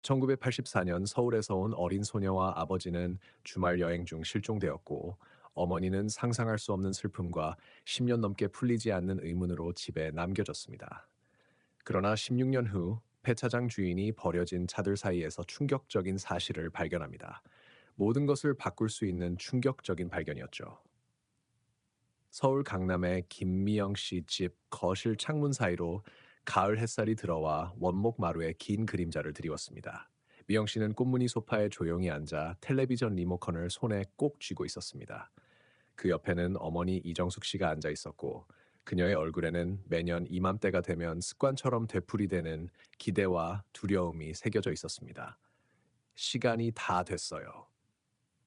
1984년 서울에서 온 어린 소녀와 아버지는 주말 여행 중 실종되었고, 어머니는 상상할 수 없는 슬픔과 10년 넘게 풀리지 않는 의문으로 집에 남겨졌습니다. 그러나 16년 후 폐차장 주인이 버려진 차들 사이에서 충격적인 사실을 발견합니다. 모든 것을 바꿀 수 있는 충격적인 발견이었죠. 서울 강남의 김미영 씨 집 거실 창문 사이로 가을 햇살이 들어와 원목 마루에 긴 그림자를 드리웠습니다. 미영 씨는 꽃무늬 소파에 조용히 앉아 텔레비전 리모컨을 손에 꼭 쥐고 있었습니다. 그 옆에는 어머니 이정숙 씨가 앉아 있었고, 그녀의 얼굴에는 매년 이맘때가 되면 습관처럼 되풀이되는 기대와 두려움이 새겨져 있었습니다. 시간이 다 됐어요.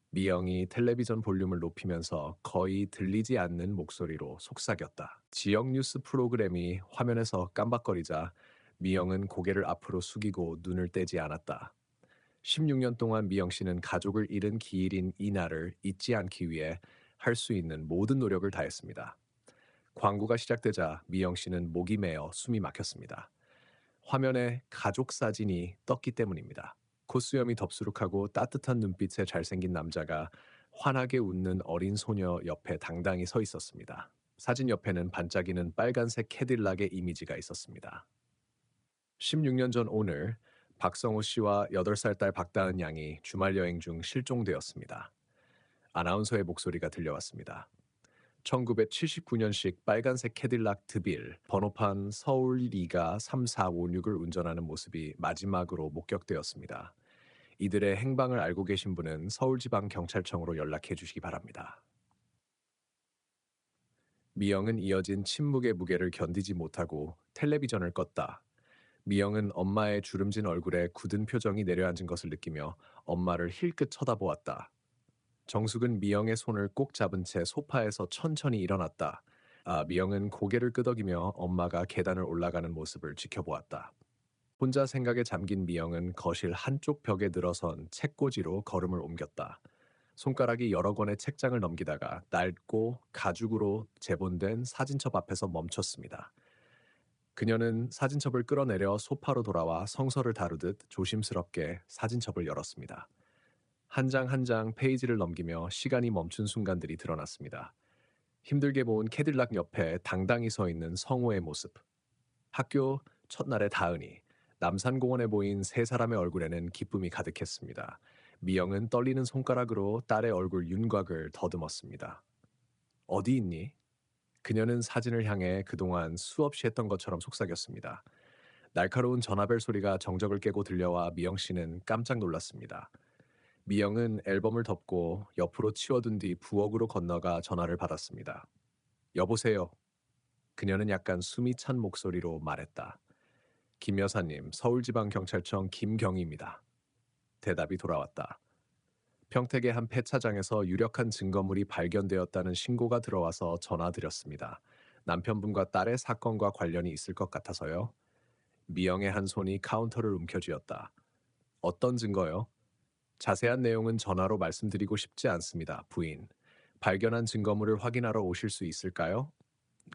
미영이 텔레비전 볼륨을 높이면서 거의 들리지 않는 목소리로 속삭였다. 지역 뉴스 프로그램이 화면에서 깜박거리자 미영은 고개를 앞으로 숙이고 눈을 떼지 않았다. 16년 동안 미영 씨는 가족을 잃은 기일인 이 날을 잊지 않기 위해 할 수 있는 모든 노력을 다했습니다. 광고가 시작되자 미영 씨는 목이 메어 숨이 막혔습니다. 화면에 가족 사진이 떴기 때문입니다. 콧수염이 덥수룩하고 따뜻한 눈빛의 잘생긴 남자가 환하게 웃는 어린 소녀 옆에 당당히 서 있었습니다. 사진 옆에는 반짝이는 빨간색 캐딜락의 이미지가 있었습니다. 16년 전 오늘 박성호 씨와 8살 딸 박다은 양이 주말 여행 중 실종되었습니다. 아나운서의 목소리가 들려왔습니다. 1979년식 빨간색 캐딜락 드빌, 번호판 서울 리가 3456을 운전하는 모습이 마지막으로 목격되었습니다. 이들의 행방을 알고 계신 분은 서울지방경찰청으로 연락해 주시기 바랍니다. 미영은 이어진 침묵의 무게를 견디지 못하고 텔레비전을 껐다. 미영은 엄마의 주름진 얼굴에 굳은 표정이 내려앉은 것을 느끼며 엄마를 힐끗 쳐다보았다. 정숙은 미영의 손을 꼭 잡은 채 소파에서 천천히 일어났다. 미영은 고개를 끄덕이며 엄마가 계단을 올라가는 모습을 지켜보았다. 혼자 생각에 잠긴 미영은 거실 한쪽 벽에 늘어선 책꽂이로 걸음을 옮겼다. 손가락이 여러 권의 책장을 넘기다가 낡고 가죽으로 재본된 사진첩 앞에서 멈췄습니다. 그녀는 사진첩을 끌어내려 소파로 돌아와 성서를 다루듯 조심스럽게 사진첩을 열었습니다. 한 장 한 장 페이지를 넘기며 시간이 멈춘 순간들이 드러났습니다. 힘들게 모은 캐딜락 옆에 당당히 서 있는 성호의 모습. 학교 첫날의 다은이. 남산공원에 보인 세 사람의 얼굴에는 기쁨이 가득했습니다. 미영은 떨리는 손가락으로 딸의 얼굴 윤곽을 더듬었습니다. 어디 있니? 그녀는 사진을 향해 그동안 수없이 했던 것처럼 속삭였습니다. 날카로운 전화벨 소리가 정적을 깨고 들려와 미영 씨는 깜짝 놀랐습니다. 미영은 앨범을 덮고 옆으로 치워둔 뒤 부엌으로 건너가 전화를 받았습니다. 여보세요. 그녀는 약간 숨이 찬 목소리로 말했다. 김 여사님, 서울지방경찰청 김경희입니다. 대답이 돌아왔다. 평택의 한 폐차장에서 유력한 증거물이 발견되었다는 신고가 들어와서 전화드렸습니다. 남편분과 딸의 사건과 관련이 있을 것 같아서요. 미영의 한 손이 카운터를 움켜쥐었다. 어떤 증거요? 자세한 내용은 전화로 말씀드리고 싶지 않습니다, 부인. 발견한 증거물을 확인하러 오실 수 있을까요?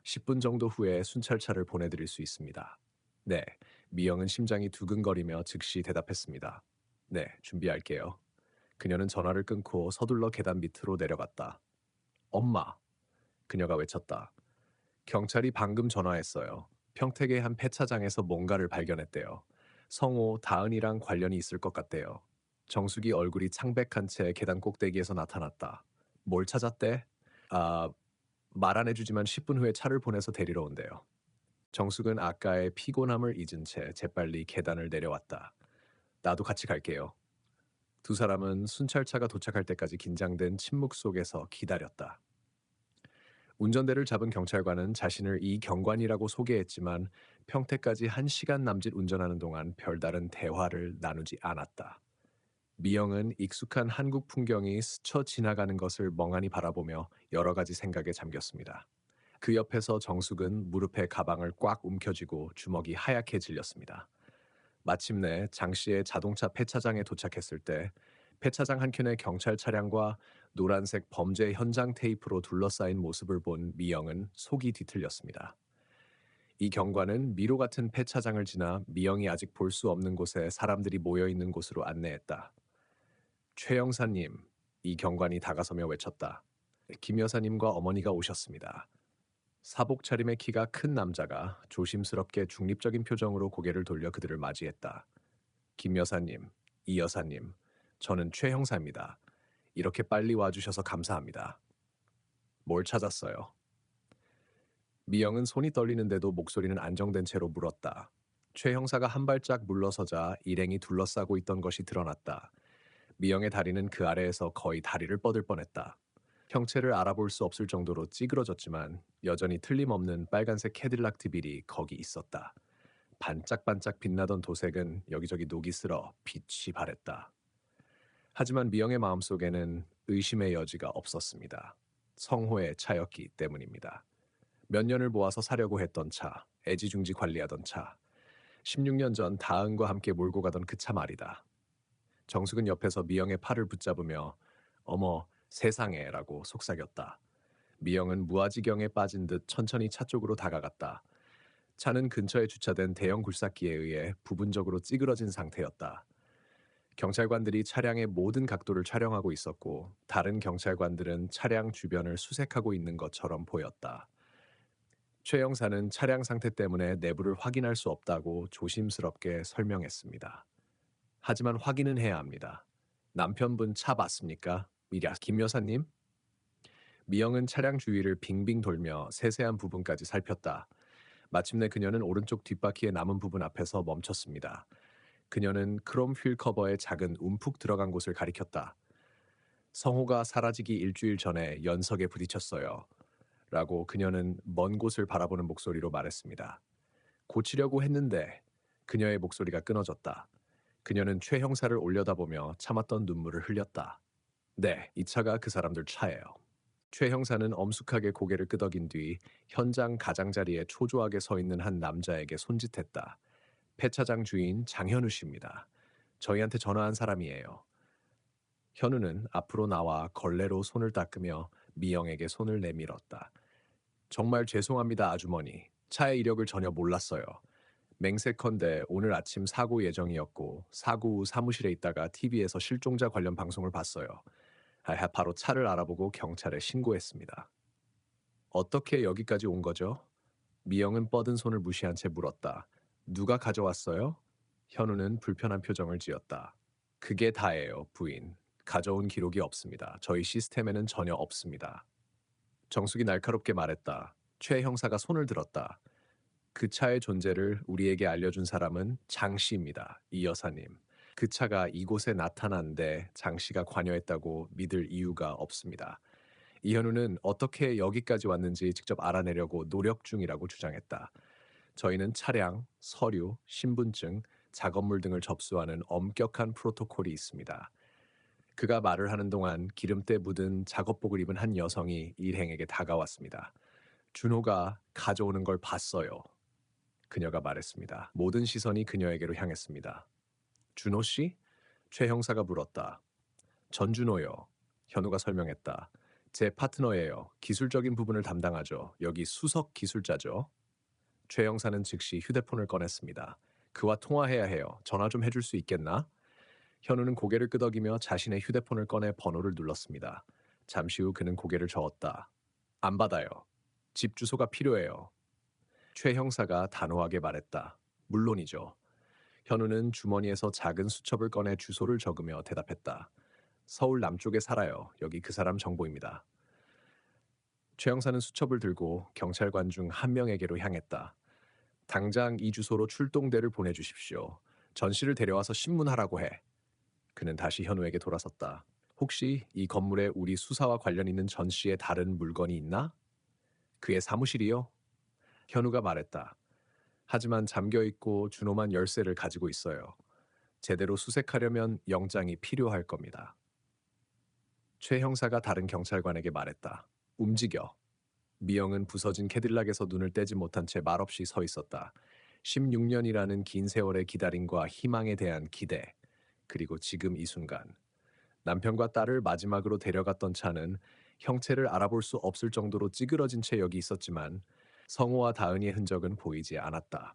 10분 정도 후에 순찰차를 보내드릴 수 있습니다. 네, 미영은 심장이 두근거리며 즉시 대답했습니다. 네, 준비할게요. 그녀는 전화를 끊고 서둘러 계단 밑으로 내려갔다. 엄마! 그녀가 외쳤다. 경찰이 방금 전화했어요. 평택의 한 폐차장에서 뭔가를 발견했대요. 성호, 다은이랑 관련이 있을 것 같대요. 정숙이 얼굴이 창백한 채 계단 꼭대기에서 나타났다. 뭘 찾았대? 아, 말 안 해주지만 10분 후에 차를 보내서 데리러 온대요. 정숙은 아까의 피곤함을 잊은 채 재빨리 계단을 내려왔다. 나도 같이 갈게요. 두 사람은 순찰차가 도착할 때까지 긴장된 침묵 속에서 기다렸다. 운전대를 잡은 경찰관은 자신을 이 경관이라고 소개했지만 평택까지 1시간 남짓 운전하는 동안 별다른 대화를 나누지 않았다. 미영은 익숙한 한국 풍경이 스쳐 지나가는 것을 멍하니 바라보며 여러 가지 생각에 잠겼습니다. 그 옆에서 정숙은 무릎에 가방을 꽉 움켜쥐고 주먹이 하얗게 질렸습니다. 마침내 장 씨의 자동차 폐차장에 도착했을 때 폐차장 한켠의 경찰 차량과 노란색 범죄 현장 테이프로 둘러싸인 모습을 본 미영은 속이 뒤틀렸습니다. 이 경관은 미로 같은 폐차장을 지나 미영이 아직 볼 수 없는 곳에 사람들이 모여 있는 곳으로 안내했다. 최 형사님, 이 경관이 다가서며 외쳤다. 김 여사님과 어머니가 오셨습니다. 사복 차림의 키가 큰 남자가 조심스럽게 중립적인 표정으로 고개를 돌려 그들을 맞이했다. 김 여사님, 이 여사님, 저는 최 형사입니다. 이렇게 빨리 와주셔서 감사합니다. 뭘 찾았어요? 미영은 손이 떨리는데도 목소리는 안정된 채로 물었다. 최 형사가 한 발짝 물러서자 일행이 둘러싸고 있던 것이 드러났다. 미영의 다리는 그 아래에서 거의 다리를 뻗을 뻔했다. 형체를 알아볼 수 없을 정도로 찌그러졌지만 여전히 틀림없는 빨간색 캐딜락 드빌이 거기 있었다. 반짝반짝 빛나던 도색은 여기저기 녹이 슬어 빛이 바랬다. 하지만 미영의 마음속에는 의심의 여지가 없었습니다. 성호의 차였기 때문입니다. 몇 년을 모아서 사려고 했던 차, 애지중지 관리하던 차. 16년 전 다은과 함께 몰고 가던 그 차 말이다. 정숙은 옆에서 미영의 팔을 붙잡으며 어머 세상에 라고 속삭였다. 미영은 무아지경에 빠진 듯 천천히 차 쪽으로 다가갔다. 차는 근처에 주차된 대형 굴삭기에 의해 부분적으로 찌그러진 상태였다. 경찰관들이 차량의 모든 각도를 촬영하고 있었고 다른 경찰관들은 차량 주변을 수색하고 있는 것처럼 보였다. 최 형사는 차량 상태 때문에 내부를 확인할 수 없다고 조심스럽게 설명했습니다. 하지만 확인은 해야 합니다. 남편분 차 봤습니까? 미랴 김 여사님? 미영은 차량 주위를 빙빙 돌며 세세한 부분까지 살폈다. 마침내 그녀는 오른쪽 뒷바퀴의 남은 부분 앞에서 멈췄습니다. 그녀는 크롬 휠 커버에 작은 움푹 들어간 곳을 가리켰다. 성호가 사라지기 일주일 전에 연석에 부딪혔어요. 라고 그녀는 먼 곳을 바라보는 목소리로 말했습니다. 고치려고 했는데 그녀의 목소리가 끊어졌다. 그녀는 최 형사를 올려다보며 참았던 눈물을 흘렸다. 네, 이 차가 그 사람들 차예요. 최 형사는 엄숙하게 고개를 끄덕인 뒤 현장 가장자리에 초조하게 서 있는 한 남자에게 손짓했다. 폐차장 주인 장현우 씨입니다. 저희한테 전화한 사람이에요. 현우는 앞으로 나와 걸레로 손을 닦으며 미영에게 손을 내밀었다. 정말 죄송합니다, 아주머니. 차의 이력을 전혀 몰랐어요. 맹세컨대 오늘 아침 사고 예정이었고 사고 후 사무실에 있다가 TV에서 실종자 관련 방송을 봤어요. 바로 차를 알아보고 경찰에 신고했습니다. 어떻게 여기까지 온 거죠? 미영은 뻗은 손을 무시한 채 물었다. 누가 가져왔어요? 현우는 불편한 표정을 지었다. 그게 다예요, 부인. 가져온 기록이 없습니다. 저희 시스템에는 전혀 없습니다. 정숙이 날카롭게 말했다. 최 형사가 손을 들었다. 그 차의 존재를 우리에게 알려준 사람은 장 씨입니다. 이 여사님. 그 차가 이곳에 나타난데 장 씨가 관여했다고 믿을 이유가 없습니다. 이현우는 어떻게 여기까지 왔는지 직접 알아내려고 노력 중이라고 주장했다. 저희는 차량, 서류, 신분증, 작업물 등을 접수하는 엄격한 프로토콜이 있습니다. 그가 말을 하는 동안 기름때 묻은 작업복을 입은 한 여성이 일행에게 다가왔습니다. 준호가 가져오는 걸 봤어요. 그녀가 말했습니다. 모든 시선이 그녀에게로 향했습니다. 준호 씨? 최 형사가 물었다. 전준호요. 현우가 설명했다. 제 파트너예요. 기술적인 부분을 담당하죠. 여기 수석 기술자죠. 최 형사는 즉시 휴대폰을 꺼냈습니다. 그와 통화해야 해요. 전화 좀 해줄 수 있겠나? 현우는 고개를 끄덕이며 자신의 휴대폰을 꺼내 번호를 눌렀습니다. 잠시 후 그는 고개를 저었다. 안 받아요. 집 주소가 필요해요. 최 형사가 단호하게 말했다. 물론이죠. 현우는 주머니에서 작은 수첩을 꺼내 주소를 적으며 대답했다. 서울 남쪽에 살아요. 여기 그 사람 정보입니다. 최 형사는 수첩을 들고 경찰관 중 한 명에게로 향했다. 당장 이 주소로 출동대를 보내주십시오. 전 씨를 데려와서 신문하라고 해. 그는 다시 현우에게 돌아섰다. 혹시 이 건물에 우리 수사와 관련 있는 전 씨의 다른 물건이 있나? 그의 사무실이요? 현우가 말했다. 하지만 잠겨있고 준호만 열쇠를 가지고 있어요. 제대로 수색하려면 영장이 필요할 겁니다. 최 형사가 다른 경찰관에게 말했다. 움직여. 미영은 부서진 캐딜락에서 눈을 떼지 못한 채 말없이 서 있었다. 16년이라는 긴 세월의 기다림과 희망에 대한 기대, 그리고 지금 이 순간. 남편과 딸을 마지막으로 데려갔던 차는 형체를 알아볼 수 없을 정도로 찌그러진 채 여기 있었지만 성호와 다은이의 흔적은 보이지 않았다.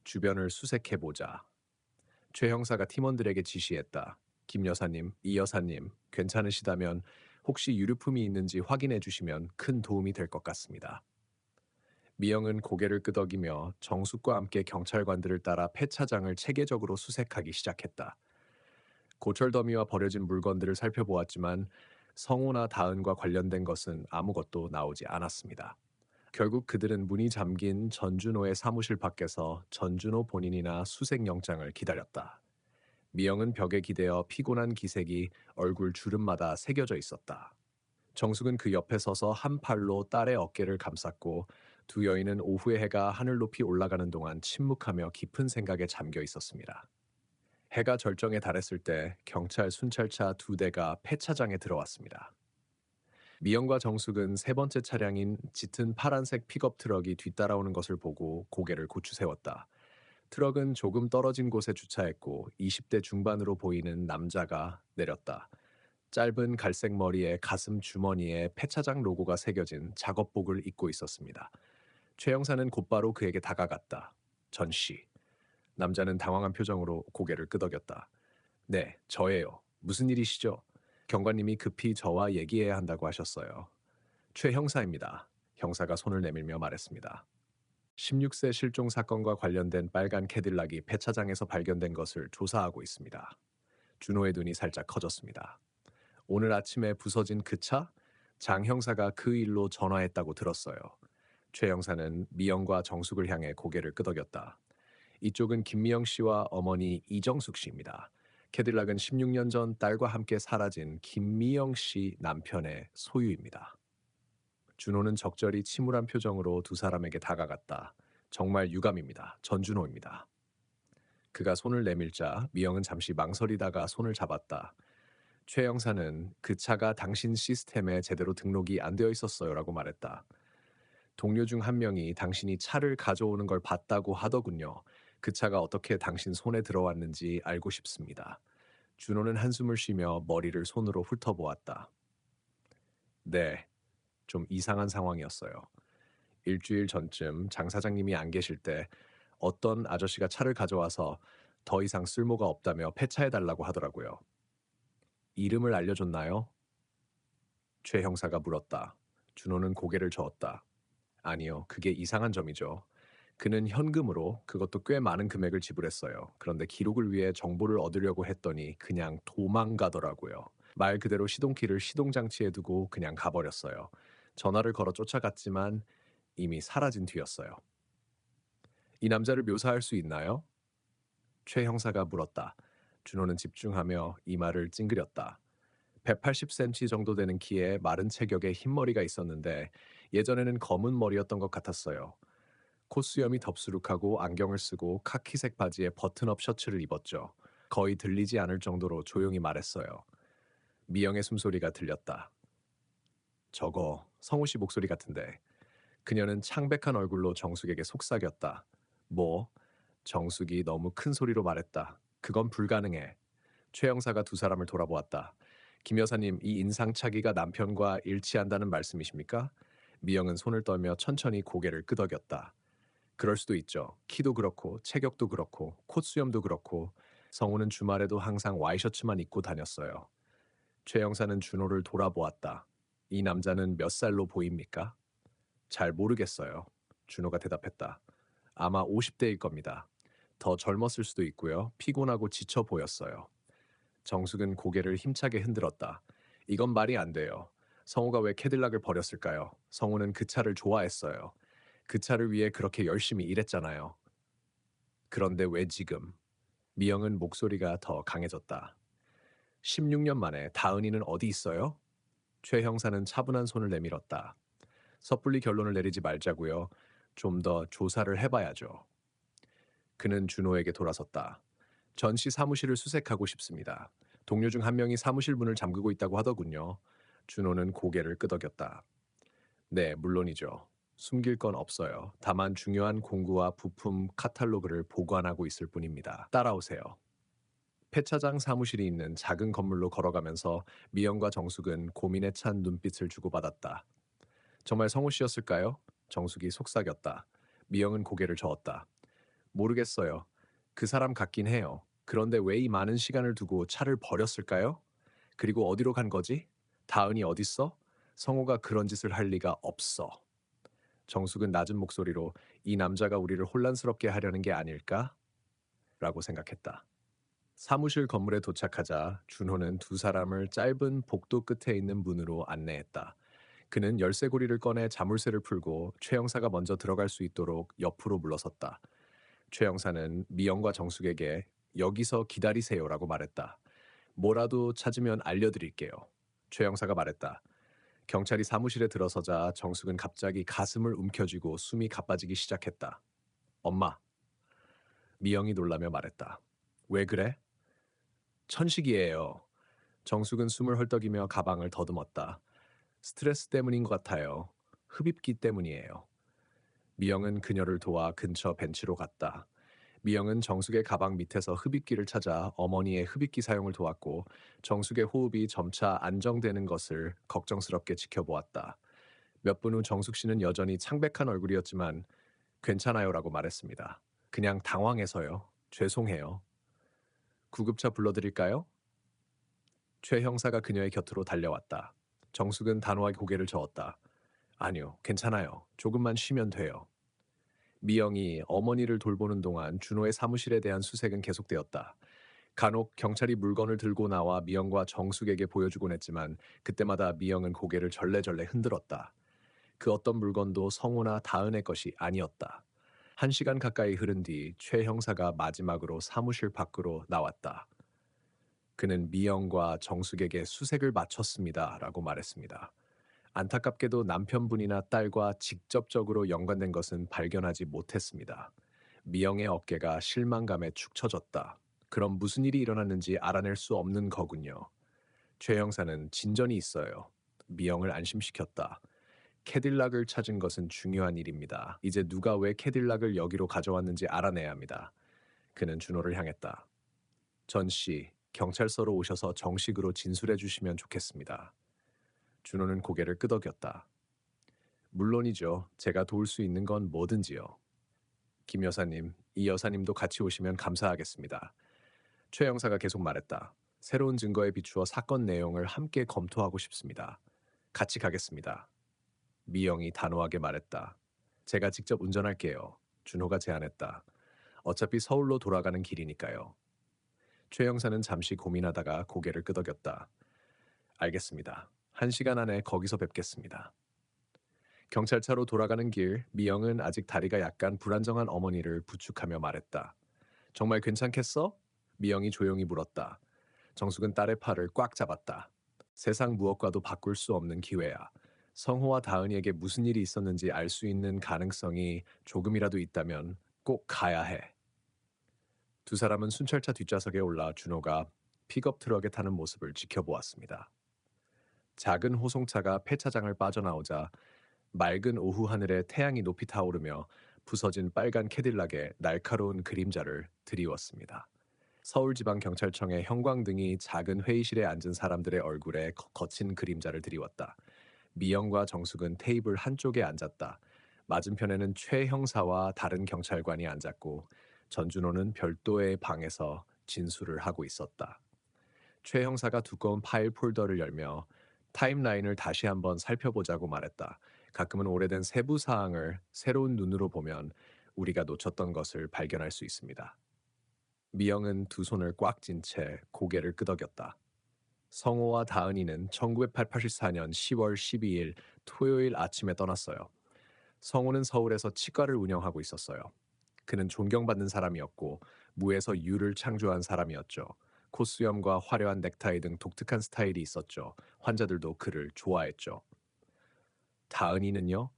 주변을 수색해보자. 최 형사가 팀원들에게 지시했다. 김 여사님, 이 여사님, 괜찮으시다면 혹시 유류품이 있는지 확인해 주시면 큰 도움이 될 것 같습니다. 미영은 고개를 끄덕이며 정숙과 함께 경찰관들을 따라 폐차장을 체계적으로 수색하기 시작했다. 고철 더미와 버려진 물건들을 살펴보았지만 성호나 다은과 관련된 것은 아무것도 나오지 않았습니다. 결국 그들은 문이 잠긴 전준호의 사무실 밖에서 전준호 본인이나 수색영장을 기다렸다. 미영은 벽에 기대어 피곤한 기색이 얼굴 주름마다 새겨져 있었다. 정숙은 그 옆에 서서 한 팔로 딸의 어깨를 감쌌고 두 여인은 오후의 해가 하늘 높이 올라가는 동안 침묵하며 깊은 생각에 잠겨 있었습니다. 해가 절정에 달했을 때 경찰 순찰차 두 대가 폐차장에 들어왔습니다. 미영과 정숙은 세 번째 차량인 짙은 파란색 픽업 트럭이 뒤따라오는 것을 보고 고개를 고추 세웠다. 트럭은 조금 떨어진 곳에 주차했고 20대 중반으로 보이는 남자가 내렸다. 짧은 갈색 머리에 가슴 주머니에 폐차장 로고가 새겨진 작업복을 입고 있었습니다. 최 형사는 곧바로 그에게 다가갔다. 전 씨. 남자는 당황한 표정으로 고개를 끄덕였다. 네, 저예요. 무슨 일이시죠? 경관님이 급히 저와 얘기해야 한다고 하셨어요. 최 형사입니다. 형사가 손을 내밀며 말했습니다. 16세 실종 사건과 관련된 빨간 캐딜락이 폐차장에서 발견된 것을 조사하고 있습니다. 준호의 눈이 살짝 커졌습니다. 오늘 아침에 부서진 그 차? 장 형사가 그 일로 전화했다고 들었어요. 최 형사는 미영과 정숙을 향해 고개를 끄덕였다. 이쪽은 김미영 씨와 어머니 이정숙 씨입니다. 캐딜락은 16년 전 딸과 함께 사라진 김미영 씨 남편의 소유입니다. 준호는 적절히 침울한 표정으로 두 사람에게 다가갔다. 정말 유감입니다. 전준호입니다. 그가 손을 내밀자 미영은 잠시 망설이다가 손을 잡았다. 최 형사는 그 차가 당신 시스템에 제대로 등록이 안 되어 있었어요라고 말했다. 동료 중 한 명이 당신이 차를 가져오는 걸 봤다고 하더군요. 그 차가 어떻게 당신 손에 들어왔는지 알고 싶습니다. 준호는 한숨을 쉬며 머리를 손으로 훑어보았다. 네, 좀 이상한 상황이었어요. 일주일 전쯤 장 사장님이 안 계실 때 어떤 아저씨가 차를 가져와서 더 이상 쓸모가 없다며 폐차해달라고 하더라고요. 이름을 알려줬나요? 최 형사가 물었다. 준호는 고개를 저었다. 아니요, 그게 이상한 점이죠. 그는 현금으로 그것도 꽤 많은 금액을 지불했어요. 그런데 기록을 위해 정보를 얻으려고 했더니 그냥 도망가더라고요. 말 그대로 시동키를 시동장치에 두고 그냥 가버렸어요. 전화를 걸어 쫓아갔지만 이미 사라진 뒤였어요. 이 남자를 묘사할 수 있나요? 최 형사가 물었다. 준호는 집중하며 이마를 찡그렸다. 180cm 정도 되는 키에 마른 체격에 흰머리가 있었는데 예전에는 검은 머리였던 것 같았어요. 콧수염이 덥수룩하고 안경을 쓰고 카키색 바지에 버튼업 셔츠를 입었죠. 거의 들리지 않을 정도로 조용히 말했어요. 미영의 숨소리가 들렸다. 저거 성우 씨 목소리 같은데. 그녀는 창백한 얼굴로 정숙에게 속삭였다. 뭐? 정숙이 너무 큰 소리로 말했다. 그건 불가능해. 최 형사가 두 사람을 돌아보았다. 김 여사님, 이 인상착의가 남편과 일치한다는 말씀이십니까? 미영은 손을 떨며 천천히 고개를 끄덕였다. 그럴 수도 있죠. 키도 그렇고 체격도 그렇고 콧수염도 그렇고 성우는 주말에도 항상 와이셔츠만 입고 다녔어요. 최 형사는 준호를 돌아보았다. 이 남자는 몇 살로 보입니까? 잘 모르겠어요. 준호가 대답했다. 아마 50대일 겁니다. 더 젊었을 수도 있고요. 피곤하고 지쳐 보였어요. 정숙은 고개를 힘차게 흔들었다. 이건 말이 안 돼요. 성우가 왜 캐딜락을 버렸을까요? 성우는 그 차를 좋아했어요. 그 차를 위해 그렇게 열심히 일했잖아요. 그런데 왜 지금? 미영은 목소리가 더 강해졌다. 16년 만에 다은이는 어디 있어요? 최 형사는 차분한 손을 내밀었다. 섣불리 결론을 내리지 말자고요. 좀 더 조사를 해봐야죠. 그는 준호에게 돌아섰다. 전시 사무실을 수색하고 싶습니다. 동료 중 한 명이 사무실 문을 잠그고 있다고 하더군요. 준호는 고개를 끄덕였다. 네, 물론이죠. 숨길 건 없어요. 다만 중요한 공구와 부품 카탈로그를 보관하고 있을 뿐입니다. 따라오세요. 폐차장 사무실이 있는 작은 건물로 걸어가면서 미영과 정숙은 고민에 찬 눈빛을 주고받았다. 정말 성우 씨였을까요? 정숙이 속삭였다. 미영은 고개를 저었다. 모르겠어요. 그 사람 같긴 해요. 그런데 왜 이 많은 시간을 두고 차를 버렸을까요? 그리고 어디로 간 거지? 다은이 어딨어? 성호가 그런 짓을 할 리가 없어. 정숙은 낮은 목소리로 이 남자가 우리를 혼란스럽게 하려는 게 아닐까? 라고 생각했다. 사무실 건물에 도착하자 준호는 두 사람을 짧은 복도 끝에 있는 문으로 안내했다. 그는 열쇠고리를 꺼내 자물쇠를 풀고 최 형사가 먼저 들어갈 수 있도록 옆으로 물러섰다. 최 형사는 미영과 정숙에게 여기서 기다리세요라고 말했다. 뭐라도 찾으면 알려드릴게요. 최 형사가 말했다. 경찰이 사무실에 들어서자 정숙은 갑자기 가슴을 움켜쥐고 숨이 가빠지기 시작했다. 엄마. 미영이 놀라며 말했다. 왜 그래? 천식이에요. 정숙은 숨을 헐떡이며 가방을 더듬었다. 스트레스 때문인 것 같아요. 흡입기 때문이에요. 미영은 그녀를 도와 근처 벤치로 갔다. 미영은 정숙의 가방 밑에서 흡입기를 찾아 어머니의 흡입기 사용을 도왔고 정숙의 호흡이 점차 안정되는 것을 걱정스럽게 지켜보았다. 몇 분 후 정숙 씨는 여전히 창백한 얼굴이었지만 괜찮아요라고 말했습니다. 그냥 당황해서요. 죄송해요. 구급차 불러드릴까요? 최 형사가 그녀의 곁으로 달려왔다. 정숙은 단호하게 고개를 저었다. 아니요, 괜찮아요. 조금만 쉬면 돼요. 미영이 어머니를 돌보는 동안 준호의 사무실에 대한 수색은 계속되었다. 간혹 경찰이 물건을 들고 나와 미영과 정숙에게 보여주곤 했지만 그때마다 미영은 고개를 절레절레 흔들었다. 그 어떤 물건도 성호나 다은의 것이 아니었다. 1시간 가까이 흐른 뒤 최 형사가 마지막으로 사무실 밖으로 나왔다. 그는 미영과 정숙에게 수색을 마쳤습니다. 라고 말했습니다. 안타깝게도 남편분이나 딸과 직접적으로 연관된 것은 발견하지 못했습니다. 미영의 어깨가 실망감에 축 처졌다. 그럼 무슨 일이 일어났는지 알아낼 수 없는 거군요. 최 형사는 진전이 있어요. 미영을 안심시켰다. 캐딜락을 찾은 것은 중요한 일입니다. 이제 누가 왜 캐딜락을 여기로 가져왔는지 알아내야 합니다. 그는 준호를 향했다. 전 씨, 경찰서로 오셔서 정식으로 진술해 주시면 좋겠습니다. 준호는 고개를 끄덕였다. 물론이죠. 제가 도울 수 있는 건 뭐든지요. 김 여사님, 이 여사님도 같이 오시면 감사하겠습니다. 최 형사가 계속 말했다. 새로운 증거에 비추어 사건 내용을 함께 검토하고 싶습니다. 같이 가겠습니다. 미영이 단호하게 말했다. 제가 직접 운전할게요. 준호가 제안했다. 어차피 서울로 돌아가는 길이니까요. 최 형사는 잠시 고민하다가 고개를 끄덕였다. 알겠습니다. 1시간 안에 거기서 뵙겠습니다. 경찰차로 돌아가는 길, 미영은 아직 다리가 약간 불안정한 어머니를 부축하며 말했다. 정말 괜찮겠어? 미영이 조용히 물었다. 정숙은 딸의 팔을 꽉 잡았다. 세상 무엇과도 바꿀 수 없는 기회야. 성호와 다은이에게 무슨 일이 있었는지 알 수 있는 가능성이 조금이라도 있다면 꼭 가야 해. 두 사람은 순찰차 뒷좌석에 올라 준호가 픽업 트럭에 타는 모습을 지켜보았습니다. 작은 호송차가 폐차장을 빠져나오자 맑은 오후 하늘에 태양이 높이 타오르며 부서진 빨간 캐딜락에 날카로운 그림자를 드리웠습니다. 서울지방경찰청의 형광등이 작은 회의실에 앉은 사람들의 얼굴에 거친 그림자를 드리웠다. 미영과 정숙은 테이블 한쪽에 앉았다. 맞은편에는 최 형사와 다른 경찰관이 앉았고 전준호는 별도의 방에서 진술을 하고 있었다. 최 형사가 두꺼운 파일 폴더를 열며 타임라인을 다시 한번 살펴보자고 말했다. 가끔은 오래된 세부 사항을 새로운 눈으로 보면 우리가 놓쳤던 것을 발견할 수 있습니다. 미영은 두 손을 꽉 쥔 채 고개를 끄덕였다. 성호와 다은이는 1984년 10월 12일 토요일 아침에 떠났어요. 성호는 서울에서 치과를 운영하고 있었어요. 그는 존경받는 사람이었고 무에서 유를 창조한 사람이었죠. 콧수염과 화려한 넥타이 등 독특한 스타일이 있었죠. 환자들도 그를 좋아했죠. 다은이는요?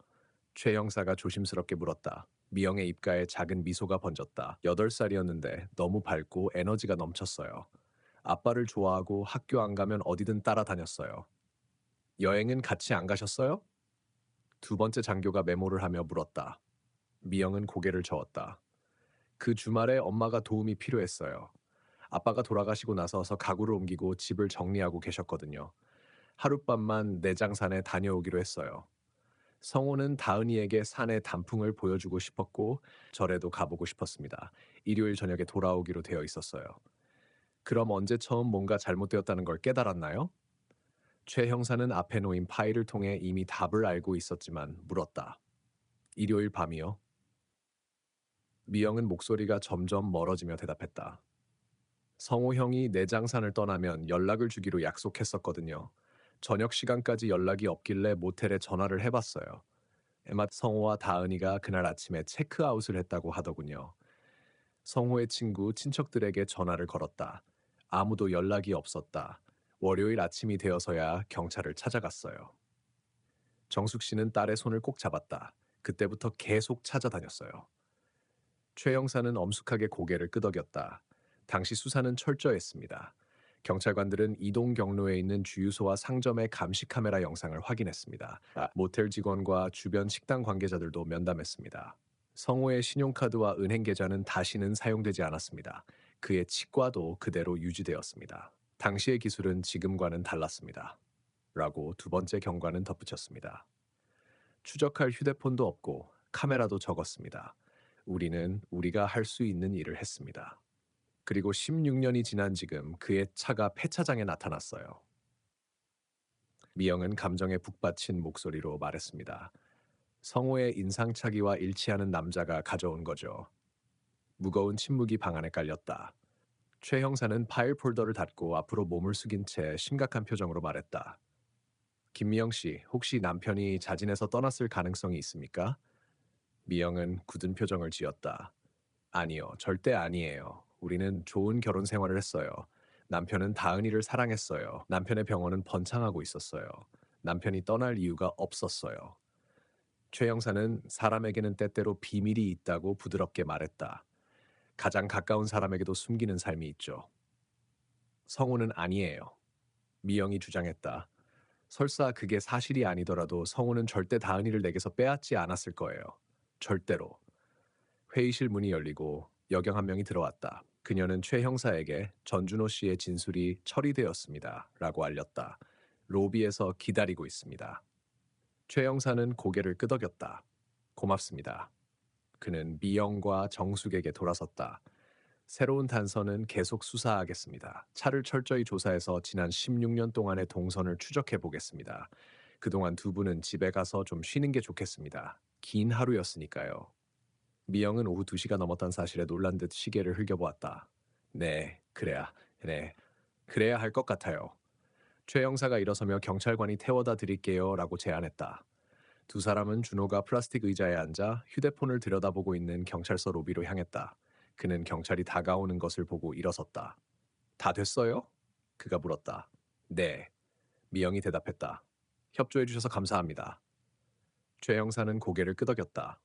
최 형사가 조심스럽게 물었다. 미영의 입가에 작은 미소가 번졌다. 8살이었는데 너무 밝고 에너지가 넘쳤어요. 아빠를 좋아하고 학교 안 가면 어디든 따라다녔어요. 여행은 같이 안 가셨어요? 두 번째 장교가 메모를 하며 물었다. 미영은 고개를 저었다. 그 주말에 엄마가 도움이 필요했어요. 아빠가 돌아가시고 나서서 가구를 옮기고 집을 정리하고 계셨거든요. 하룻밤만 내장산에 다녀오기로 했어요. 성호는 다은이에게 산의 단풍을 보여주고 싶었고 절에도 가보고 싶었습니다. 일요일 저녁에 돌아오기로 되어 있었어요. 그럼 언제 처음 뭔가 잘못되었다는 걸 깨달았나요? 최 형사는 앞에 놓인 파일을 통해 이미 답을 알고 있었지만 물었다. 일요일 밤이요? 미영은 목소리가 점점 멀어지며 대답했다. 성호 형이 내장산을 떠나면 연락을 주기로 약속했었거든요. 저녁 시간까지 연락이 없길래 모텔에 전화를 해봤어요. 에마 성호와 다은이가 그날 아침에 체크아웃을 했다고 하더군요. 성호의 친구, 친척들에게 전화를 걸었다. 아무도 연락이 없었다. 월요일 아침이 되어서야 경찰을 찾아갔어요. 정숙 씨는 딸의 손을 꼭 잡았다. 그때부터 계속 찾아다녔어요. 최 형사는 엄숙하게 고개를 끄덕였다. 당시 수사는 철저했습니다. 경찰관들은 이동 경로에 있는 주유소와 상점의 감시 카메라 영상을 확인했습니다. 모텔 직원과 주변 식당 관계자들도 면담했습니다. 성호의 신용카드와 은행 계좌는 다시는 사용되지 않았습니다. 그의 치과도 그대로 유지되었습니다. 당시의 기술은 지금과는 달랐습니다. 라고 두 번째 경관은 덧붙였습니다. 추적할 휴대폰도 없고 카메라도 적었습니다. 우리는 우리가 할 수 있는 일을 했습니다. 그리고 16년이 지난 지금 그의 차가 폐차장에 나타났어요. 미영은 감정에 북받친 목소리로 말했습니다. 성호의 인상착의와 일치하는 남자가 가져온 거죠. 무거운 침묵이 방 안에 깔렸다. 최 형사는 파일 폴더를 닫고 앞으로 몸을 숙인 채 심각한 표정으로 말했다. 김미영 씨, 혹시 남편이 자진해서 떠났을 가능성이 있습니까? 미영은 굳은 표정을 지었다. 아니요, 절대 아니에요. 우리는 좋은 결혼 생활을 했어요. 남편은 다은이를 사랑했어요. 남편의 병원은 번창하고 있었어요. 남편이 떠날 이유가 없었어요. 최 형사는 사람에게는 때때로 비밀이 있다고 부드럽게 말했다. 가장 가까운 사람에게도 숨기는 삶이 있죠. 성우는 아니에요. 미영이 주장했다. 설사 그게 사실이 아니더라도 성우는 절대 다은이를 내게서 빼앗지 않았을 거예요. 절대로. 회의실 문이 열리고 여경 한 명이 들어왔다. 그녀는 최 형사에게 전준호 씨의 진술이 처리되었습니다. 라고 알렸다. 로비에서 기다리고 있습니다. 최 형사는 고개를 끄덕였다. 고맙습니다. 그는 미영과 정숙에게 돌아섰다. 새로운 단서는 계속 수사하겠습니다. 차를 철저히 조사해서 지난 16년 동안의 동선을 추적해 보겠습니다. 그동안 두 분은 집에 가서 좀 쉬는 게 좋겠습니다. 긴 하루였으니까요. 미영은 오후 2시가 넘었다는 사실에 놀란 듯 시계를 흘겨보았다. 네, 그래야 할 것 같아요. 최 형사가 일어서며 경찰관이 태워다 드릴게요 라고 제안했다. 두 사람은 준호가 플라스틱 의자에 앉아 휴대폰을 들여다보고 있는 경찰서 로비로 향했다. 그는 경찰이 다가오는 것을 보고 일어섰다. 다 됐어요? 그가 물었다. 네. 미영이 대답했다. 협조해 주셔서 감사합니다. 최 형사는 고개를 끄덕였다.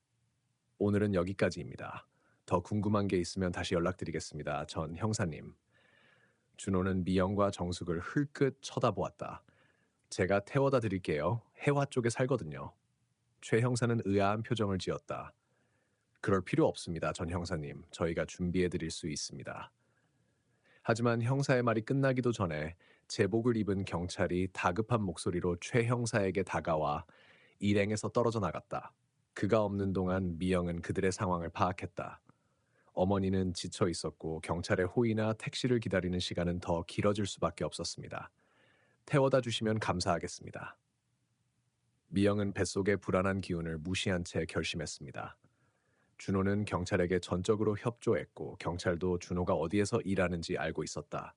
오늘은 여기까지입니다. 더 궁금한 게 있으면 다시 연락드리겠습니다. 전 형사님. 준호는 미영과 정숙을 흘끗 쳐다보았다. 제가 태워다 드릴게요. 해화 쪽에 살거든요. 최 형사는 의아한 표정을 지었다. 그럴 필요 없습니다, 전 형사님. 저희가 준비해 드릴 수 있습니다. 하지만 형사의 말이 끝나기도 전에 제복을 입은 경찰이 다급한 목소리로 최 형사에게 다가와 일행에서 떨어져 나갔다. 그가 없는 동안 미영은 그들의 상황을 파악했다. 어머니는 지쳐 있었고 경찰의 호의나 택시를 기다리는 시간은 더 길어질 수밖에 없었습니다. 태워다 주시면 감사하겠습니다. 미영은 뱃속의 불안한 기운을 무시한 채 결심했습니다. 준호는 경찰에게 전적으로 협조했고 경찰도 준호가 어디에서 일하는지 알고 있었다.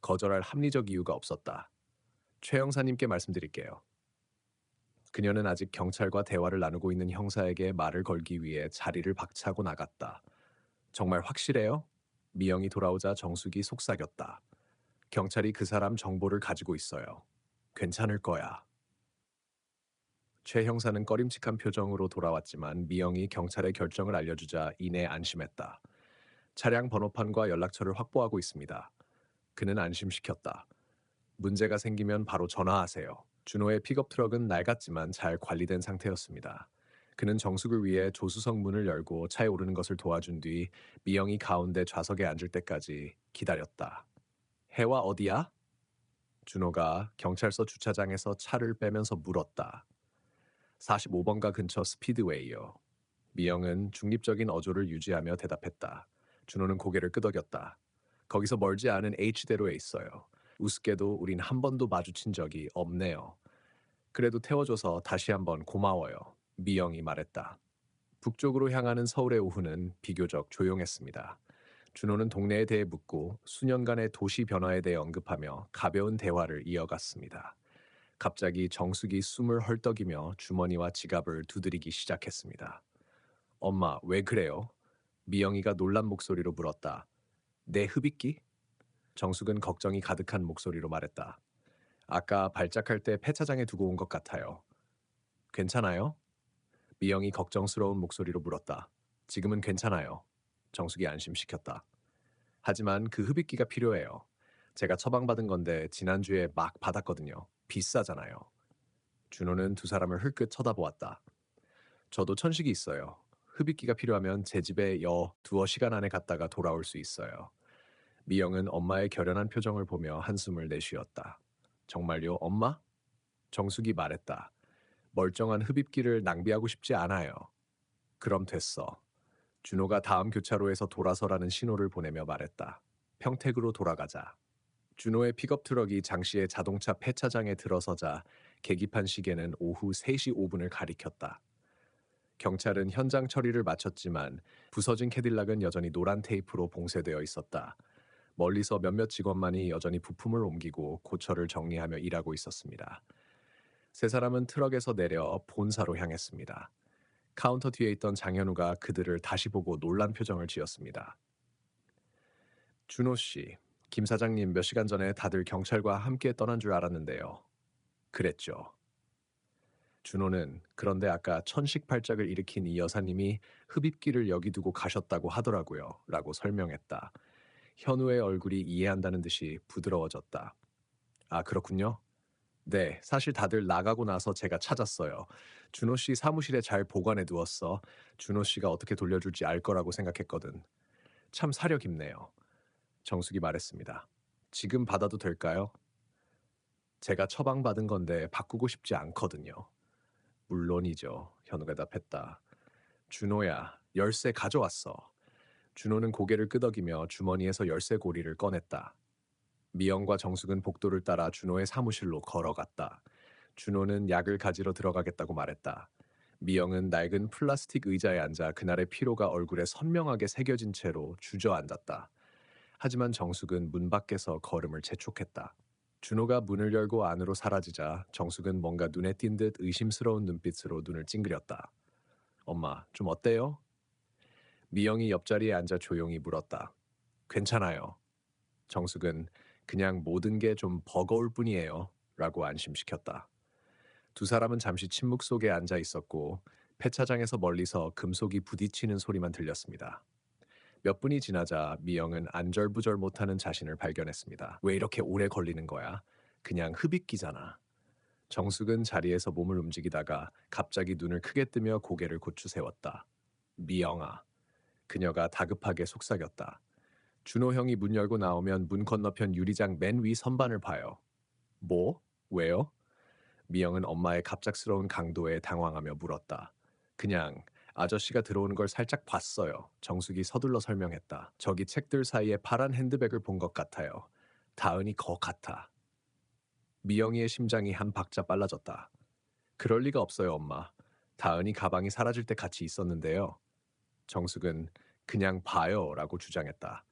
거절할 합리적 이유가 없었다. 최 형사님께 말씀드릴게요. 그녀는 아직 경찰과 대화를 나누고 있는 형사에게 말을 걸기 위해 자리를 박차고 나갔다. 정말 확실해요? 미영이 돌아오자 정숙이 속삭였다. 경찰이 그 사람 정보를 가지고 있어요. 괜찮을 거야. 최 형사는 꺼림칙한 표정으로 돌아왔지만 미영이 경찰의 결정을 알려주자 이내 안심했다. 차량 번호판과 연락처를 확보하고 있습니다. 그는 안심시켰다. 문제가 생기면 바로 전화하세요. 준호의 픽업 트럭은 낡았지만 잘 관리된 상태였습니다. 그는 정숙을 위해 조수석 문을 열고 차에 오르는 것을 도와준 뒤 미영이 가운데 좌석에 앉을 때까지 기다렸다. 해와 어디야? 준호가 경찰서 주차장에서 차를 빼면서 물었다. 45번가 근처 스피드웨이요. 미영은 중립적인 어조를 유지하며 대답했다. 준호는 고개를 끄덕였다. 거기서 멀지 않은 H대로에 있어요. 우습게도 우린 한 번도 마주친 적이 없네요. 그래도 태워줘서 다시 한번 고마워요. 미영이 말했다. 북쪽으로 향하는 서울의 오후는 비교적 조용했습니다. 준호는 동네에 대해 묻고 수년간의 도시 변화에 대해 언급하며 가벼운 대화를 이어갔습니다. 갑자기 정숙이 숨을 헐떡이며 주머니와 지갑을 두드리기 시작했습니다. 엄마, 왜 그래요? 미영이가 놀란 목소리로 물었다. 내 흡입기? 정숙은 걱정이 가득한 목소리로 말했다. 아까 발작할 때 폐차장에 두고 온 것 같아요. 괜찮아요? 미영이 걱정스러운 목소리로 물었다. 지금은 괜찮아요. 정숙이 안심시켰다. 하지만 그 흡입기가 필요해요. 제가 처방받은 건데 지난주에 막 받았거든요. 비싸잖아요. 준호는 두 사람을 흘끗 쳐다보았다. 저도 천식이 있어요. 흡입기가 필요하면 제 집에 두어 시간 안에 갔다가 돌아올 수 있어요. 미영은 엄마의 결연한 표정을 보며 한숨을 내쉬었다. 정말요, 엄마? 정숙이 말했다. 멀쩡한 흡입기를 낭비하고 싶지 않아요. 그럼 됐어. 준호가 다음 교차로에서 돌아서라는 신호를 보내며 말했다. 평택으로 돌아가자. 준호의 픽업 트럭이 장씨의 자동차 폐차장에 들어서자 계기판 시계는 오후 3시 5분을 가리켰다. 경찰은 현장 처리를 마쳤지만 부서진 캐딜락은 여전히 노란 테이프로 봉쇄되어 있었다. 멀리서 몇몇 직원만이 여전히 부품을 옮기고 고철을 정리하며 일하고 있었습니다. 세 사람은 트럭에서 내려 본사로 향했습니다. 카운터 뒤에 있던 장현우가 그들을 다시 보고 놀란 표정을 지었습니다. 준호 씨, 김 사장님 몇 시간 전에 다들 경찰과 함께 떠난 줄 알았는데요. 그랬죠. 준호는 그런데 아까 천식 발작을 일으킨 이 여사님이 흡입기를 여기 두고 가셨다고 하더라고요. 라고 설명했다. 현우의 얼굴이 이해한다는 듯이 부드러워졌다. 아, 그렇군요. 네, 사실 다들 나가고 나서 제가 찾았어요. 준호 씨 사무실에 잘 보관해 두었어. 준호 씨가 어떻게 돌려줄지 알 거라고 생각했거든. 참 사려 깊네요. 정숙이 말했습니다. 지금 받아도 될까요? 제가 처방받은 건데 바꾸고 싶지 않거든요. 물론이죠. 현우가 답했다. 준호야, 열쇠 가져왔어. 준호는 고개를 끄덕이며 주머니에서 열쇠 고리를 꺼냈다. 미영과 정숙은 복도를 따라 준호의 사무실로 걸어갔다. 준호는 약을 가지러 들어가겠다고 말했다. 미영은 낡은 플라스틱 의자에 앉아 그날의 피로가 얼굴에 선명하게 새겨진 채로 주저앉았다. 하지만 정숙은 문 밖에서 걸음을 재촉했다. 준호가 문을 열고 안으로 사라지자 정숙은 뭔가 눈에 띈 듯 의심스러운 눈빛으로 눈을 찡그렸다. 엄마, 좀 어때요? 미영이 옆자리에 앉아 조용히 물었다. 괜찮아요. 정숙은 그냥 모든 게 좀 버거울 뿐이에요. 라고 안심시켰다. 두 사람은 잠시 침묵 속에 앉아 있었고 폐차장에서 멀리서 금속이 부딪히는 소리만 들렸습니다. 몇 분이 지나자 미영은 안절부절 못하는 자신을 발견했습니다. 왜 이렇게 오래 걸리는 거야? 그냥 흡입기잖아. 정숙은 자리에서 몸을 움직이다가 갑자기 눈을 크게 뜨며 고개를 고추 세웠다. 미영아. 그녀가 다급하게 속삭였다. 준호 형이 문 열고 나오면 문 건너편 유리장 맨 위 선반을 봐요. 뭐? 왜요? 미영은 엄마의 갑작스러운 강도에 당황하며 물었다. 그냥 아저씨가 들어오는 걸 살짝 봤어요. 정숙이 서둘러 설명했다. 저기 책들 사이에 파란 핸드백을 본 것 같아요. 다은이 거 같아. 미영이의 심장이 한 박자 빨라졌다. 그럴 리가 없어요, 엄마. 다은이 가방이 사라질 때 같이 있었는데요. 정숙은 그냥 봐요 라고 주장했다.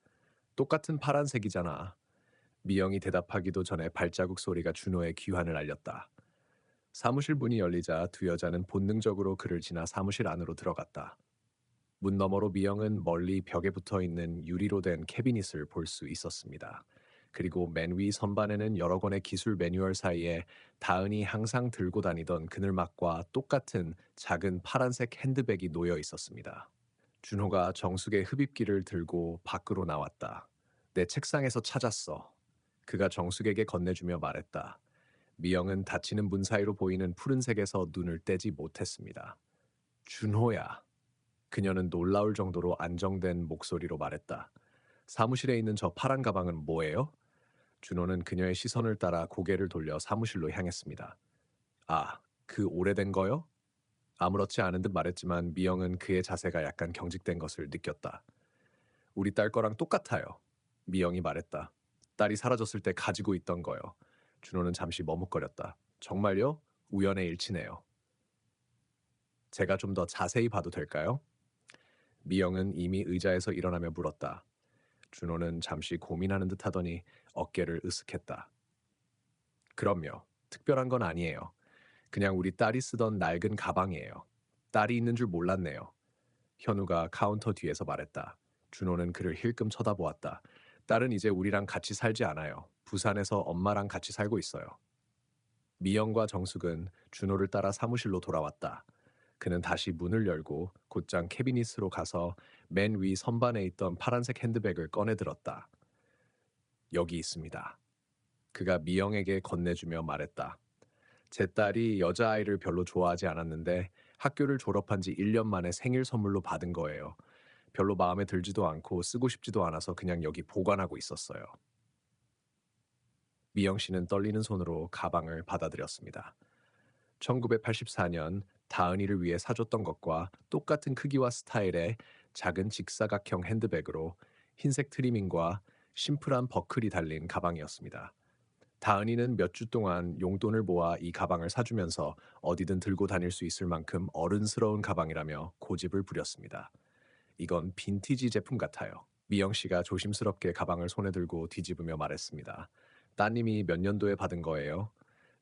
똑같은 파란색이잖아. 미영이 대답하기도 전에 발자국 소리가 준호의 귀환을 알렸다. 사무실 문이 열리자 두 여자는 본능적으로 그를 지나 사무실 안으로 들어갔다. 문 너머로 미영은 멀리 벽에 붙어 있는 유리로 된 캐비닛을 볼 수 있었습니다. 그리고 맨 위 선반에는 여러 권의 기술 매뉴얼 사이에 다은이 항상 들고 다니던 그늘막과 똑같은 작은 파란색 핸드백이 놓여 있었습니다. 준호가 정숙의 흡입기를 들고 밖으로 나왔다. 내 책상에서 찾았어. 그가 정숙에게 건네주며 말했다. 미영은 닫히는 문 사이로 보이는 푸른색에서 눈을 떼지 못했습니다. 준호야. 그녀는 놀라울 정도로 안정된 목소리로 말했다. 사무실에 있는 저 파란 가방은 뭐예요? 준호는 그녀의 시선을 따라 고개를 돌려 사무실로 향했습니다. 아, 그 오래된 거요? 아무렇지 않은 듯 말했지만 미영은 그의 자세가 약간 경직된 것을 느꼈다. 우리 딸 거랑 똑같아요. 미영이 말했다. 딸이 사라졌을 때 가지고 있던 거요. 준호는 잠시 머뭇거렸다. 정말요? 우연의 일치네요. 제가 좀 더 자세히 봐도 될까요? 미영은 이미 의자에서 일어나며 물었다. 준호는 잠시 고민하는 듯 하더니 어깨를 으쓱했다. 그럼요. 특별한 건 아니에요. 그냥 우리 딸이 쓰던 낡은 가방이에요. 딸이 있는 줄 몰랐네요. 현우가 카운터 뒤에서 말했다. 준호는 그를 힐끔 쳐다보았다. 딸은 이제 우리랑 같이 살지 않아요. 부산에서 엄마랑 같이 살고 있어요. 미영과 정숙은 준호를 따라 사무실로 돌아왔다. 그는 다시 문을 열고 곧장 캐비닛으로 가서 맨 위 선반에 있던 파란색 핸드백을 꺼내 들었다. 여기 있습니다. 그가 미영에게 건네주며 말했다. 제 딸이 여자아이를 별로 좋아하지 않았는데 학교를 졸업한 지 1년 만에 생일 선물로 받은 거예요. 별로 마음에 들지도 않고 쓰고 싶지도 않아서 그냥 여기 보관하고 있었어요. 미영 씨는 떨리는 손으로 가방을 받아들였습니다. 1984년 다은이를 위해 사줬던 것과 똑같은 크기와 스타일의 작은 직사각형 핸드백으로 흰색 트리밍과 심플한 버클이 달린 가방이었습니다. 다은이는 몇 주 동안 용돈을 모아 이 가방을 사주면서 어디든 들고 다닐 수 있을 만큼 어른스러운 가방이라며 고집을 부렸습니다. 이건 빈티지 제품 같아요. 미영 씨가 조심스럽게 가방을 손에 들고 뒤집으며 말했습니다. 따님이 몇 년도에 받은 거예요?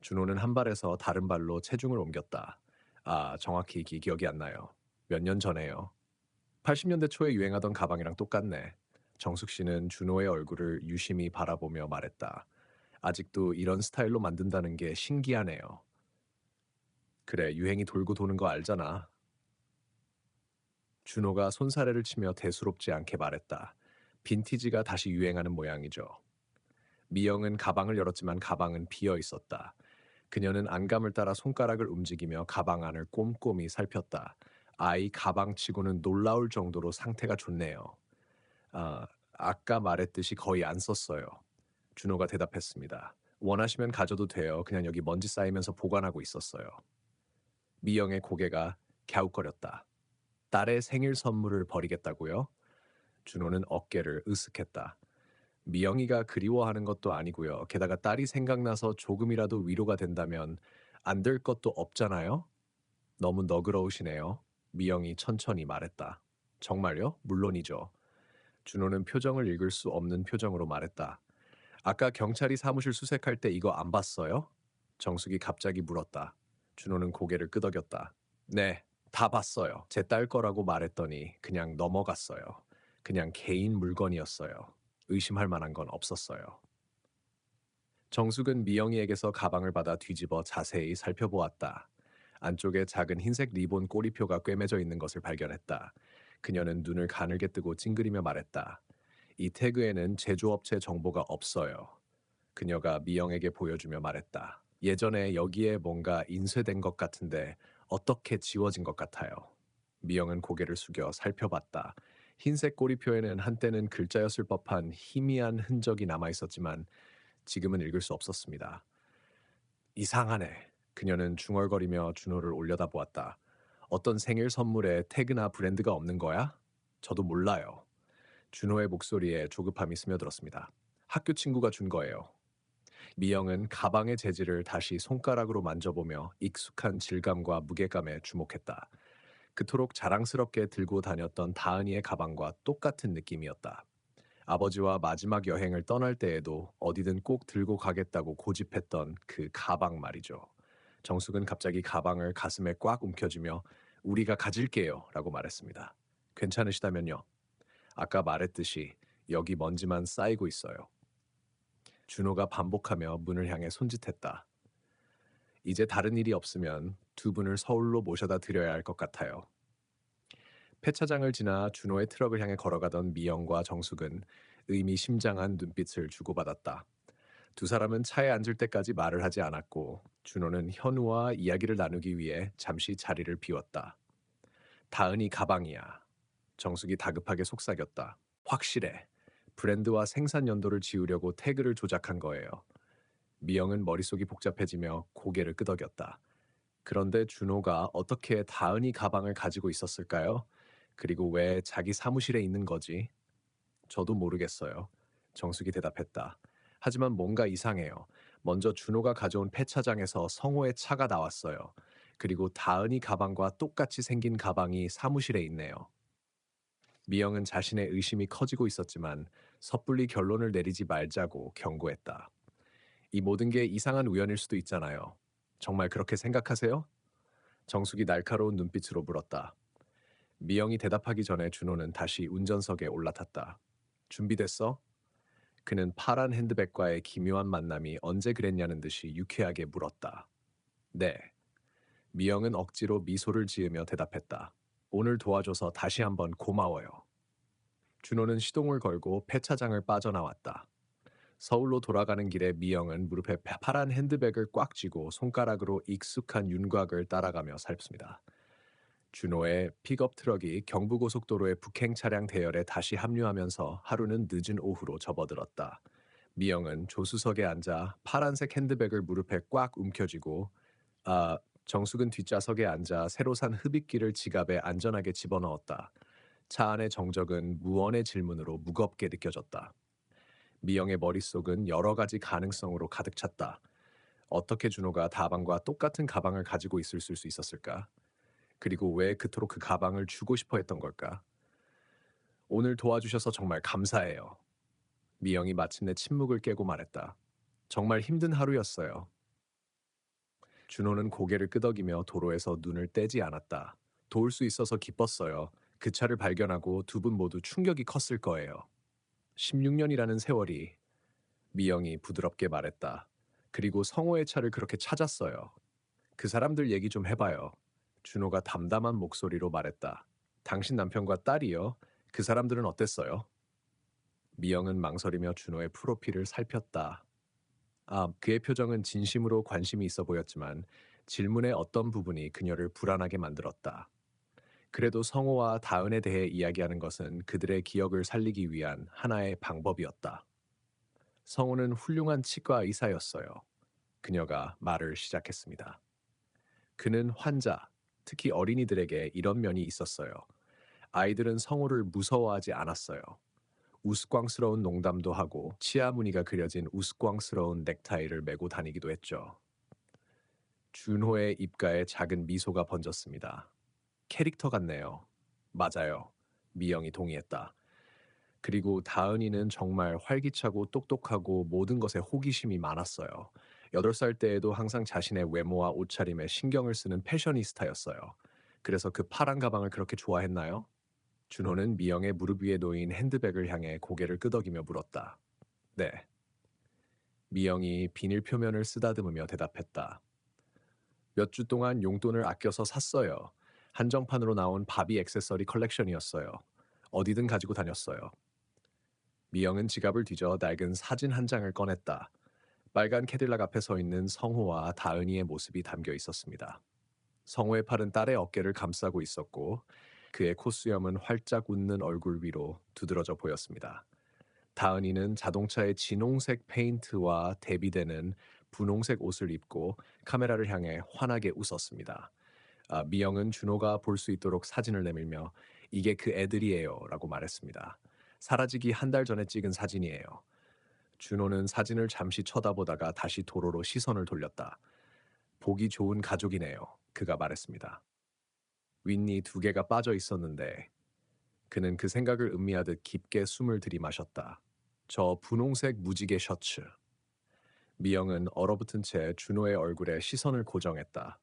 준호는 한 발에서 다른 발로 체중을 옮겼다. 아, 정확히 기억이 안 나요. 몇 년 전에요. 80년대 초에 유행하던 가방이랑 똑같네. 정숙 씨는 준호의 얼굴을 유심히 바라보며 말했다. 아직도 이런 스타일로 만든다는 게 신기하네요. 그래, 유행이 돌고 도는 거 알잖아. 준호가 손사래를 치며 대수롭지 않게 말했다. 빈티지가 다시 유행하는 모양이죠. 미영은 가방을 열었지만 가방은 비어 있었다. 그녀는 안감을 따라 손가락을 움직이며 가방 안을 꼼꼼히 살폈다. 아이 가방치고는 놀라울 정도로 상태가 좋네요. 아, 아까 말했듯이 거의 안 썼어요. 준호가 대답했습니다. 원하시면 가져도 돼요. 그냥 여기 먼지 쌓이면서 보관하고 있었어요. 미영의 고개가 갸웃거렸다. 딸의 생일 선물을 버리겠다고요? 준호는 어깨를 으쓱했다. 미영이가 그리워하는 것도 아니고요. 게다가 딸이 생각나서 조금이라도 위로가 된다면 안 될 것도 없잖아요? 너무 너그러우시네요. 미영이 천천히 말했다. 정말요? 물론이죠. 준호는 표정을 읽을 수 없는 표정으로 말했다. 아까 경찰이 사무실 수색할 때 이거 안 봤어요? 정숙이 갑자기 물었다. 준호는 고개를 끄덕였다. 네, 다 봤어요. 제 딸 거라고 말했더니 그냥 넘어갔어요. 그냥 개인 물건이었어요. 의심할 만한 건 없었어요. 정숙은 미영이에게서 가방을 받아 뒤집어 자세히 살펴보았다. 안쪽에 작은 흰색 리본 꼬리표가 꿰매져 있는 것을 발견했다. 그녀는 눈을 가늘게 뜨고 찡그리며 말했다. 이 태그에는 제조업체 정보가 없어요. 그녀가 미영에게 보여주며 말했다. 예전에 여기에 뭔가 인쇄된 것 같은데 어떻게 지워진 것 같아요. 미영은 고개를 숙여 살펴봤다. 흰색 꼬리표에는 한때는 글자였을 법한 희미한 흔적이 남아 있었지만 지금은 읽을 수 없었습니다. 이상하네. 그녀는 중얼거리며 준호를 올려다보았다. 어떤 생일 선물에 태그나 브랜드가 없는 거야? 저도 몰라요. 준호의 목소리에 조급함이 스며들었습니다. 학교 친구가 준 거예요. 미영은 가방의 재질을 다시 손가락으로 만져보며 익숙한 질감과 무게감에 주목했다. 그토록 자랑스럽게 들고 다녔던 다은이의 가방과 똑같은 느낌이었다. 아버지와 마지막 여행을 떠날 때에도 어디든 꼭 들고 가겠다고 고집했던 그 가방 말이죠. 정숙은 갑자기 가방을 가슴에 꽉 움켜쥐며 우리가 가질게요 라고 말했습니다. 괜찮으시다면요. 아까 말했듯이 여기 먼지만 쌓이고 있어요. 준호가 반복하며 문을 향해 손짓했다. 이제 다른 일이 없으면 두 분을 서울로 모셔다 드려야 할 것 같아요. 폐차장을 지나 준호의 트럭을 향해 걸어가던 미영과 정숙은 의미심장한 눈빛을 주고받았다. 두 사람은 차에 앉을 때까지 말을 하지 않았고 준호는 현우와 이야기를 나누기 위해 잠시 자리를 비웠다. 다은이 가방이야. 정숙이 다급하게 속삭였다. 확실해. 브랜드와 생산 연도를 지우려고 태그를 조작한 거예요. 미영은 머릿속이 복잡해지며 고개를 끄덕였다. 그런데 준호가 어떻게 다은이 가방을 가지고 있었을까요? 그리고 왜 자기 사무실에 있는 거지? 저도 모르겠어요. 정숙이 대답했다. 하지만 뭔가 이상해요. 먼저 준호가 가져온 폐차장에서 성호의 차가 나왔어요. 그리고 다은이 가방과 똑같이 생긴 가방이 사무실에 있네요. 미영은 자신의 의심이 커지고 있었지만 섣불리 결론을 내리지 말자고 경고했다. 이 모든 게 이상한 우연일 수도 있잖아요. 정말 그렇게 생각하세요? 정숙이 날카로운 눈빛으로 물었다. 미영이 대답하기 전에 준호는 다시 운전석에 올라탔다. 준비됐어? 그는 파란 핸드백과의 기묘한 만남이 언제 그랬냐는 듯이 유쾌하게 물었다. 네. 미영은 억지로 미소를 지으며 대답했다. 오늘 도와줘서 다시 한번 고마워요. 준호는 시동을 걸고 폐차장을 빠져나왔다. 서울로 돌아가는 길에 미영은 무릎에 파란 핸드백을 꽉 쥐고 손가락으로 익숙한 윤곽을 따라가며 살폈습니다. 준호의 픽업 트럭이 경부고속도로의 북행 차량 대열에 다시 합류하면서 하루는 늦은 오후로 접어들었다. 미영은 조수석에 앉아 파란색 핸드백을 무릎에 꽉 움켜쥐고 아, 정숙은 뒷좌석에 앉아 새로 산 흡입기를 지갑에 안전하게 집어넣었다. 차 안의 정적은 무언의 질문으로 무겁게 느껴졌다. 미영의 머릿속은 여러 가지 가능성으로 가득 찼다. 어떻게 준호가 다방과 똑같은 가방을 가지고 있을 수 있었을까? 그리고 왜 그토록 그 가방을 주고 싶어 했던 걸까? 오늘 도와주셔서 정말 감사해요. 미영이 마침내 침묵을 깨고 말했다. 정말 힘든 하루였어요. 준호는 고개를 끄덕이며 도로에서 눈을 떼지 않았다. 도울 수 있어서 기뻤어요. 그 차를 발견하고 두 분 모두 충격이 컸을 거예요. 16년이라는 세월이 미영이 부드럽게 말했다. 그리고 성호의 차를 그렇게 찾았어요. 그 사람들 얘기 좀 해봐요. 준호가 담담한 목소리로 말했다. 당신 남편과 딸이요? 그 사람들은 어땠어요? 미영은 망설이며 준호의 프로필을 살폈다. 그의 표정은 진심으로 관심이 있어 보였지만 질문의 어떤 부분이 그녀를 불안하게 만들었다. 그래도 성호와 다은에 대해 이야기하는 것은 그들의 기억을 살리기 위한 하나의 방법이었다. 성호는 훌륭한 치과 의사였어요. 그녀가 말을 시작했습니다. 그는 환자, 특히 어린이들에게 이런 면이 있었어요. 아이들은 성호를 무서워하지 않았어요. 우스꽝스러운 농담도 하고 치아 무늬가 그려진 우스꽝스러운 넥타이를 메고 다니기도 했죠. 준호의 입가에 작은 미소가 번졌습니다. 캐릭터 같네요. 맞아요. 미영이 동의했다. 그리고 다은이는 정말 활기차고 똑똑하고 모든 것에 호기심이 많았어요. 8살 때에도 항상 자신의 외모와 옷차림에 신경을 쓰는 패셔니스타였어요. 그래서 그 파란 가방을 그렇게 좋아했나요? 준호는 미영의 무릎 위에 놓인 핸드백을 향해 고개를 끄덕이며 물었다. 네. 미영이 비닐 표면을 쓰다듬으며 대답했다. 몇 주 동안 용돈을 아껴서 샀어요. 한정판으로 나온 바비 액세서리 컬렉션이었어요. 어디든 가지고 다녔어요. 미영은 지갑을 뒤져 낡은 사진 한 장을 꺼냈다. 빨간 캐딜락 앞에 서 있는 성호와 다은이의 모습이 담겨 있었습니다. 성호의 팔은 딸의 어깨를 감싸고 있었고 그의 콧수염은 활짝 웃는 얼굴 위로 두드러져 보였습니다. 다은이는 자동차의 진홍색 페인트와 대비되는 분홍색 옷을 입고 카메라를 향해 환하게 웃었습니다. 미영은 준호가 볼 수 있도록 사진을 내밀며 이게 그 애들이에요 라고 말했습니다. 사라지기 한 달 전에 찍은 사진이에요. 준호는 사진을 잠시 쳐다보다가 다시 도로로 시선을 돌렸다. 보기 좋은 가족이네요. 그가 말했습니다. 윗니 2개가 빠져 있었는데 그는 그 생각을 음미하듯 깊게 숨을 들이마셨다. 저 분홍색 무지개 셔츠. 미영은 얼어붙은 채 준호의 얼굴에 시선을 고정했다.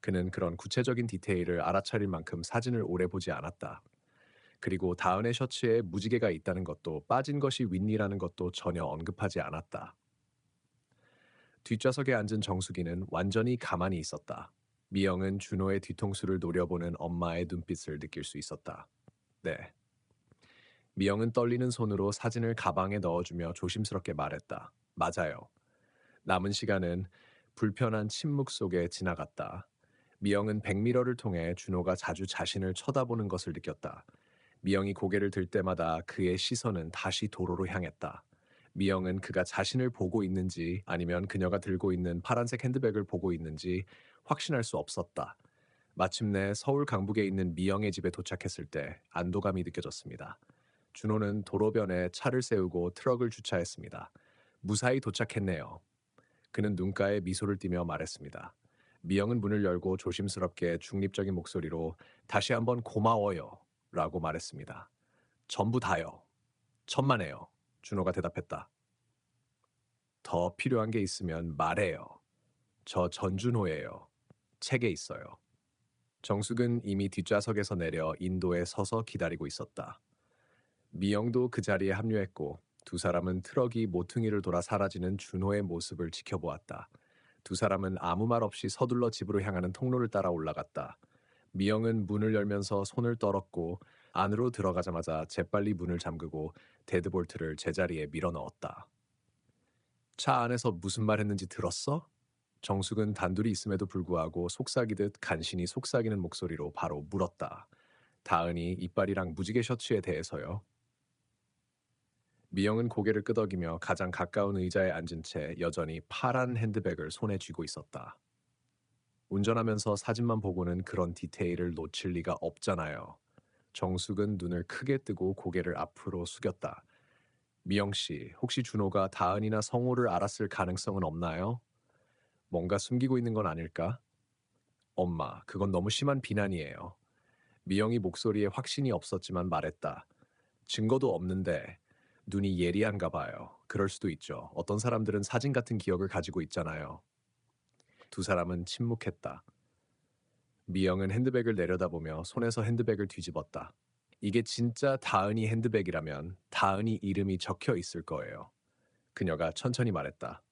그는 그런 구체적인 디테일을 알아차릴 만큼 사진을 오래 보지 않았다. 그리고 다은의 셔츠에 무지개가 있다는 것도 빠진 것이 윗니라는 것도 전혀 언급하지 않았다. 뒷좌석에 앉은 정수기는 완전히 가만히 있었다. 미영은 준호의 뒤통수를 노려보는 엄마의 눈빛을 느낄 수 있었다. 네. 미영은 떨리는 손으로 사진을 가방에 넣어주며 조심스럽게 말했다. 맞아요. 남은 시간은 불편한 침묵 속에 지나갔다. 미영은 백미러를 통해 준호가 자주 자신을 쳐다보는 것을 느꼈다. 미영이 고개를 들 때마다 그의 시선은 다시 도로로 향했다. 미영은 그가 자신을 보고 있는지 아니면 그녀가 들고 있는 파란색 핸드백을 보고 있는지 확신할 수 없었다. 마침내 서울 강북에 있는 미영의 집에 도착했을 때 안도감이 느껴졌습니다. 준호는 도로변에 차를 세우고 트럭을 주차했습니다. 무사히 도착했네요. 그는 눈가에 미소를 띠며 말했습니다. 미영은 문을 열고 조심스럽게 중립적인 목소리로 다시 한번 고마워요 라고 말했습니다. 전부 다요. 천만에요. 준호가 대답했다. 더 필요한 게 있으면 말해요. 저 전준호예요. 책에 있어요. 정숙은 이미 뒷좌석에서 내려 인도에 서서 기다리고 있었다. 미영도 그 자리에 합류했고 두 사람은 트럭이 모퉁이를 돌아 사라지는 준호의 모습을 지켜보았다. 두 사람은 아무 말 없이 서둘러 집으로 향하는 통로를 따라 올라갔다. 미영은 문을 열면서 손을 떨었고 안으로 들어가자마자 재빨리 문을 잠그고 데드볼트를 제자리에 밀어 넣었다. 차 안에서 무슨 말 했는지 들었어? 정숙은 단둘이 있음에도 불구하고 속삭이듯 간신히 속삭이는 목소리로 바로 물었다. 다은이 이빨이랑 무지개 셔츠에 대해서요. 미영은 고개를 끄덕이며 가장 가까운 의자에 앉은 채 여전히 파란 핸드백을 손에 쥐고 있었다. 운전하면서 사진만 보고는 그런 디테일을 놓칠 리가 없잖아요. 정숙은 눈을 크게 뜨고 고개를 앞으로 숙였다. 미영 씨, 혹시 준호가 다은이나 성호를 알았을 가능성은 없나요? 뭔가 숨기고 있는 건 아닐까? 엄마, 그건 너무 심한 비난이에요. 미영이 목소리에 확신이 없었지만 말했다. 증거도 없는데 눈이 예리한가 봐요. 그럴 수도 있죠. 어떤 사람들은 사진 같은 기억을 가지고 있잖아요. 두 사람은 침묵했다. 미영은 핸드백을 내려다보며 손에서 핸드백을 뒤집었다. 이게 진짜 다은이 핸드백이라면 다은이 이름이 적혀 있을 거예요. 그녀가 천천히 말했다.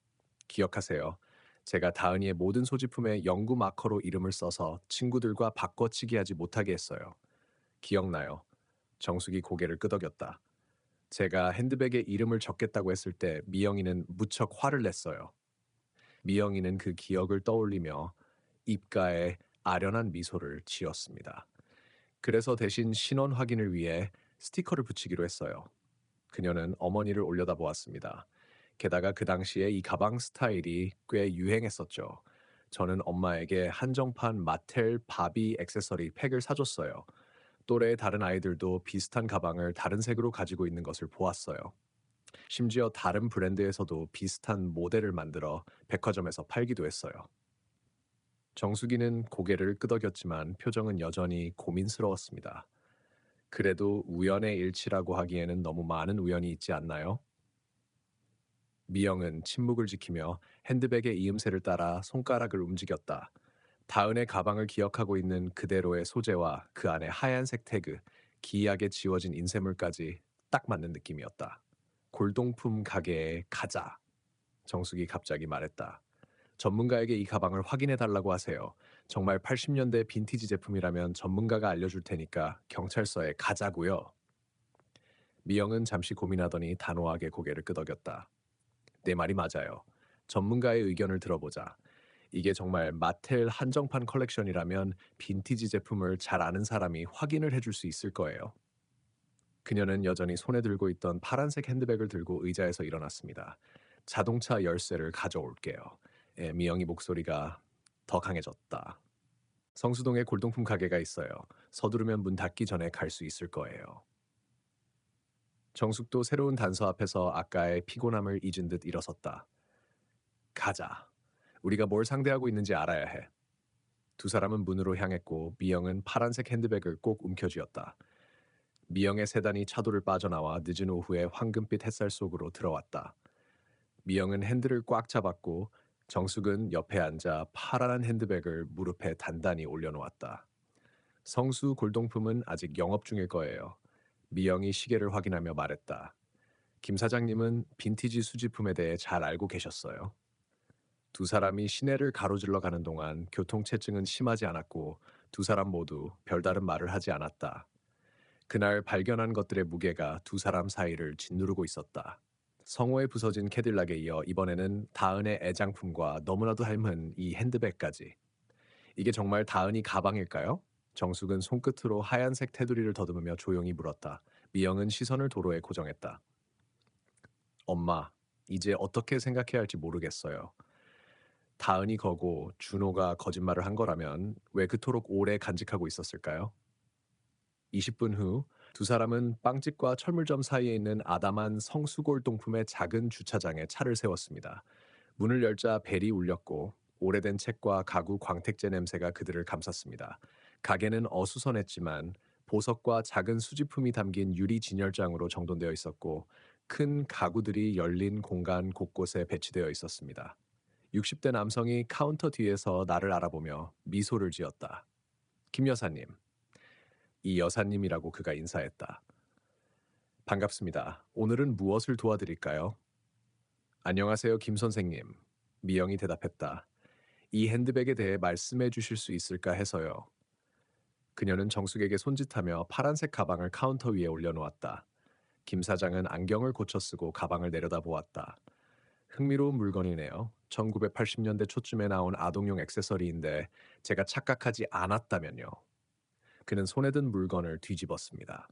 기억하세요. 제가 다은이의 모든 소지품에 영구 마커로 이름을 써서 친구들과 바꿔치기 하지 못하게 했어요. 기억나요? 정숙이 고개를 끄덕였다. 제가 핸드백에 이름을 적겠다고 했을 때 미영이는 무척 화를 냈어요. 미영이는 그 기억을 떠올리며 입가에 아련한 미소를 지었습니다. 그래서 대신 신원 확인을 위해 스티커를 붙이기로 했어요. 그녀는 어머니를 올려다보았습니다. 게다가 그 당시에 이 가방 스타일이 꽤 유행했었죠. 저는 엄마에게 한정판 마텔 바비 액세서리 팩을 사줬어요. 또래의 다른 아이들도 비슷한 가방을 다른 색으로 가지고 있는 것을 보았어요. 심지어 다른 브랜드에서도 비슷한 모델을 만들어 백화점에서 팔기도 했어요. 정수기는 고개를 끄덕였지만 표정은 여전히 고민스러웠습니다. 그래도 우연의 일치라고 하기에는 너무 많은 우연이 있지 않나요? 미영은 침묵을 지키며 핸드백의 이음새를 따라 손가락을 움직였다. 다은의 가방을 기억하고 있는 그대로의 소재와 그 안에 하얀색 태그, 기이하게 지워진 인쇄물까지 딱 맞는 느낌이었다. 골동품 가게에 가자. 정숙이 갑자기 말했다. 전문가에게 이 가방을 확인해 달라고 하세요. 정말 80년대 빈티지 제품이라면 전문가가 알려줄 테니까 경찰서에 가자고요. 미영은 잠시 고민하더니 단호하게 고개를 끄덕였다. 내 말이 맞아요. 전문가의 의견을 들어보자. 이게 정말 마텔 한정판 컬렉션이라면 빈티지 제품을 잘 아는 사람이 확인을 해줄 수 있을 거예요. 그녀는 여전히 손에 들고 있던 파란색 핸드백을 들고 의자에서 일어났습니다. 자동차 열쇠를 가져올게요. 예, 미영이 목소리가 더 강해졌다. 성수동에 골동품 가게가 있어요. 서두르면 문 닫기 전에 갈 수 있을 거예요. 정숙도 새로운 단서 앞에서 아까의 피곤함을 잊은 듯 일어섰다. 가자. 우리가 뭘 상대하고 있는지 알아야 해. 두 사람은 문으로 향했고 미영은 파란색 핸드백을 꼭 움켜쥐었다. 미영의 세단이 차도를 빠져나와 늦은 오후에 황금빛 햇살 속으로 들어왔다. 미영은 핸들을 꽉 잡았고 정숙은 옆에 앉아 파란 핸드백을 무릎에 단단히 올려놓았다. 성수 골동품은 아직 영업 중일 거예요. 미영이 시계를 확인하며 말했다. 김 사장님은 빈티지 수집품에 대해 잘 알고 계셨어요. 두 사람이 시내를 가로질러 가는 동안 교통체증은 심하지 않았고 두 사람 모두 별다른 말을 하지 않았다. 그날 발견한 것들의 무게가 두 사람 사이를 짓누르고 있었다. 성호의 부서진 캐딜락에 이어 이번에는 다은의 애장품과 너무나도 닮은 이 핸드백까지. 이게 정말 다은이 가방일까요? 정숙은 손끝으로 하얀색 테두리를 더듬으며 조용히 물었다. 미영은 시선을 도로에 고정했다. 엄마, 이제 어떻게 생각해야 할지 모르겠어요. 다은이 거고 준호가 거짓말을 한 거라면 왜 그토록 오래 간직하고 있었을까요? 20분 후 두 사람은 빵집과 철물점 사이에 있는 아담한 성수골동품의 작은 주차장에 차를 세웠습니다. 문을 열자 벨이 울렸고 오래된 책과 가구 광택제 냄새가 그들을 감쌌습니다. 가게는 어수선했지만 보석과 작은 수집품이 담긴 유리 진열장으로 정돈되어 있었고 큰 가구들이 열린 공간 곳곳에 배치되어 있었습니다. 60대 남성이 카운터 뒤에서 나를 알아보며 미소를 지었다. 김 여사님, 이 여사님이라고 그가 인사했다. 반갑습니다. 오늘은 무엇을 도와드릴까요? 안녕하세요, 김 선생님. 미영이 대답했다. 이 핸드백에 대해 말씀해 주실 수 있을까 해서요. 그녀는 정숙에게 손짓하며 파란색 가방을 카운터 위에 올려놓았다. 김 사장은 안경을 고쳐 쓰고 가방을 내려다보았다. 흥미로운 물건이네요. 1980년대 초쯤에 나온 아동용 액세서리인데 제가 착각하지 않았다면요. 그는 손에 든 물건을 뒤집었습니다.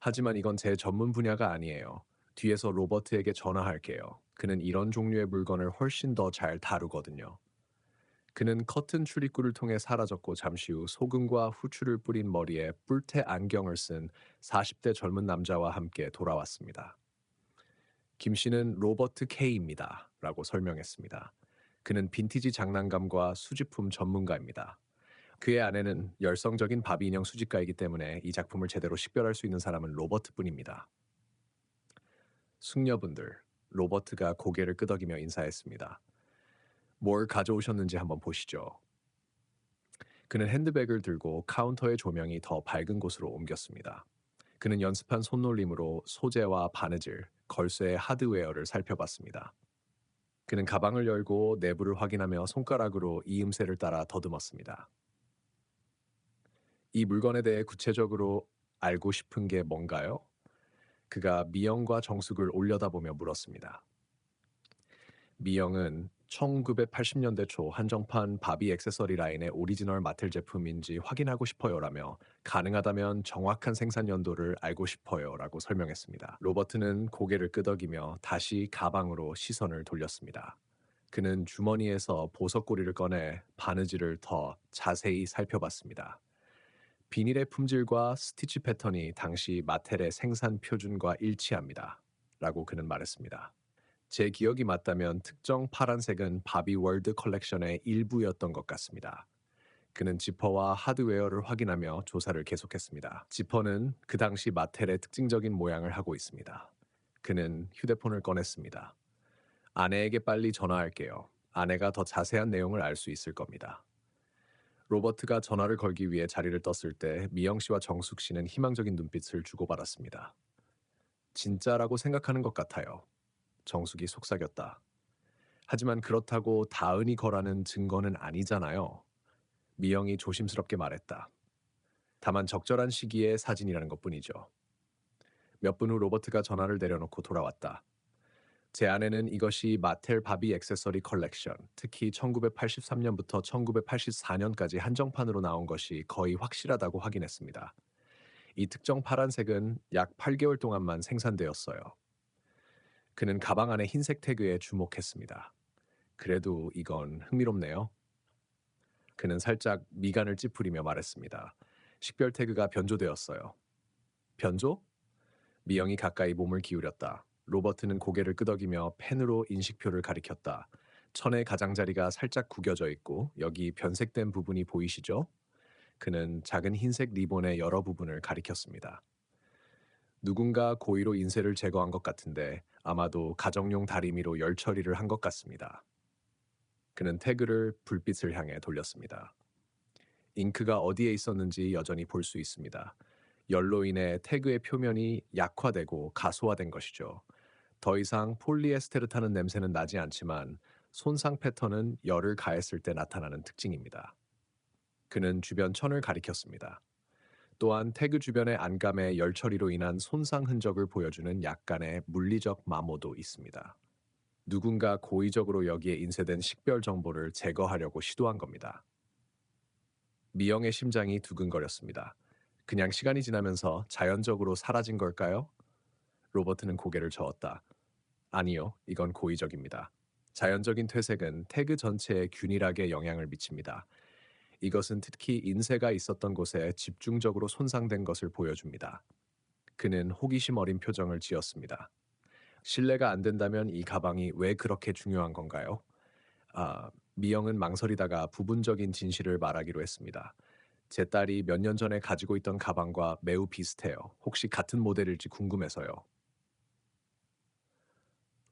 하지만 이건 제 전문 분야가 아니에요. 뒤에서 로버트에게 전화할게요. 그는 이런 종류의 물건을 훨씬 더 잘 다루거든요. 그는 커튼 출입구를 통해 사라졌고 잠시 후 소금과 후추를 뿌린 머리에 뿔테 안경을 쓴 40대 젊은 남자와 함께 돌아왔습니다. 김 씨는 로버트 K입니다. 라고 설명했습니다. 그는 빈티지 장난감과 수집품 전문가입니다. 그의 아내는 열성적인 바비 인형 수집가이기 때문에 이 작품을 제대로 식별할 수 있는 사람은 로버트뿐입니다. 숙녀분들, 로버트가 고개를 끄덕이며 인사했습니다. 뭘 가져오셨는지 한번 보시죠. 그는 핸드백을 들고 카운터의 조명이 더 밝은 곳으로 옮겼습니다. 그는 연습한 손놀림으로 소재와 바느질, 걸쇠의 하드웨어를 살펴봤습니다. 그는 가방을 열고 내부를 확인하며 손가락으로 이음새를 따라 더듬었습니다. 이 물건에 대해 구체적으로 알고 싶은 게 뭔가요? 그가 미영과 정숙을 올려다보며 물었습니다. 미영은 1980년대 초 한정판 바비 액세서리 라인의 오리지널 마텔 제품인지 확인하고 싶어요라며 가능하다면 정확한 생산 연도를 알고 싶어요라고 설명했습니다. 로버트는 고개를 끄덕이며 다시 가방으로 시선을 돌렸습니다. 그는 주머니에서 보석고리를 꺼내 바느질을 더 자세히 살펴봤습니다. 비닐의 품질과 스티치 패턴이 당시 마텔의 생산 표준과 일치합니다. 라고 그는 말했습니다. 제 기억이 맞다면 특정 파란색은 바비 월드 컬렉션의 일부였던 것 같습니다. 그는 지퍼와 하드웨어를 확인하며 조사를 계속했습니다. 지퍼는 그 당시 마텔의 특징적인 모양을 하고 있습니다. 그는 휴대폰을 꺼냈습니다. 아내에게 빨리 전화할게요. 아내가 더 자세한 내용을 알 수 있을 겁니다. 로버트가 전화를 걸기 위해 자리를 떴을 때 미영 씨와 정숙 씨는 희망적인 눈빛을 주고받았습니다. 진짜라고 생각하는 것 같아요. 정숙이 속삭였다. 하지만 그렇다고 다은이 거라는 증거는 아니잖아요. 미영이 조심스럽게 말했다. 다만 적절한 시기의 사진이라는 것뿐이죠. 몇 분 후 로버트가 전화를 내려놓고 돌아왔다. 제 아내는 이것이 마텔 바비 액세서리 컬렉션, 특히 1983년부터 1984년까지 한정판으로 나온 것이 거의 확실하다고 확인했습니다. 이 특정 파란색은 약 8개월 동안만 생산되었어요. 그는 가방 안의 흰색 태그에 주목했습니다. 그래도 이건 흥미롭네요. 그는 살짝 미간을 찌푸리며 말했습니다. 식별 태그가 변조되었어요. 변조? 미영이 가까이 몸을 기울였다. 로버트는 고개를 끄덕이며 펜으로 인식표를 가리켰다. 천의 가장자리가 살짝 구겨져 있고 여기 변색된 부분이 보이시죠? 그는 작은 흰색 리본의 여러 부분을 가리켰습니다. 누군가 고의로 인쇄를 제거한 것 같은데 아마도 가정용 다리미로 열 처리를 한 것 같습니다. 그는 태그를 불빛을 향해 돌렸습니다. 잉크가 어디에 있었는지 여전히 볼 수 있습니다. 열로 인해 태그의 표면이 약화되고 가소화된 것이죠. 더 이상 폴리에스테르 타는 냄새는 나지 않지만 손상 패턴은 열을 가했을 때 나타나는 특징입니다. 그는 주변 천을 가리켰습니다. 또한 태그 주변의 안감의 열 처리로 인한 손상 흔적을 보여주는 약간의 물리적 마모도 있습니다. 누군가 고의적으로 여기에 인쇄된 식별 정보를 제거하려고 시도한 겁니다. 미영의 심장이 두근거렸습니다. 그냥 시간이 지나면서 자연적으로 사라진 걸까요? 로버트는 고개를 저었다. 아니요, 이건 고의적입니다. 자연적인 퇴색은 태그 전체에 균일하게 영향을 미칩니다. 이것은 특히 인쇄가 있었던 곳에 집중적으로 손상된 것을 보여줍니다. 그는 호기심 어린 표정을 지었습니다. 신뢰가 안 된다면 이 가방이 왜 그렇게 중요한 건가요? 미영은 망설이다가 부분적인 진실을 말하기로 했습니다. 제 딸이 몇 년 전에 가지고 있던 가방과 매우 비슷해요. 혹시 같은 모델일지 궁금해서요.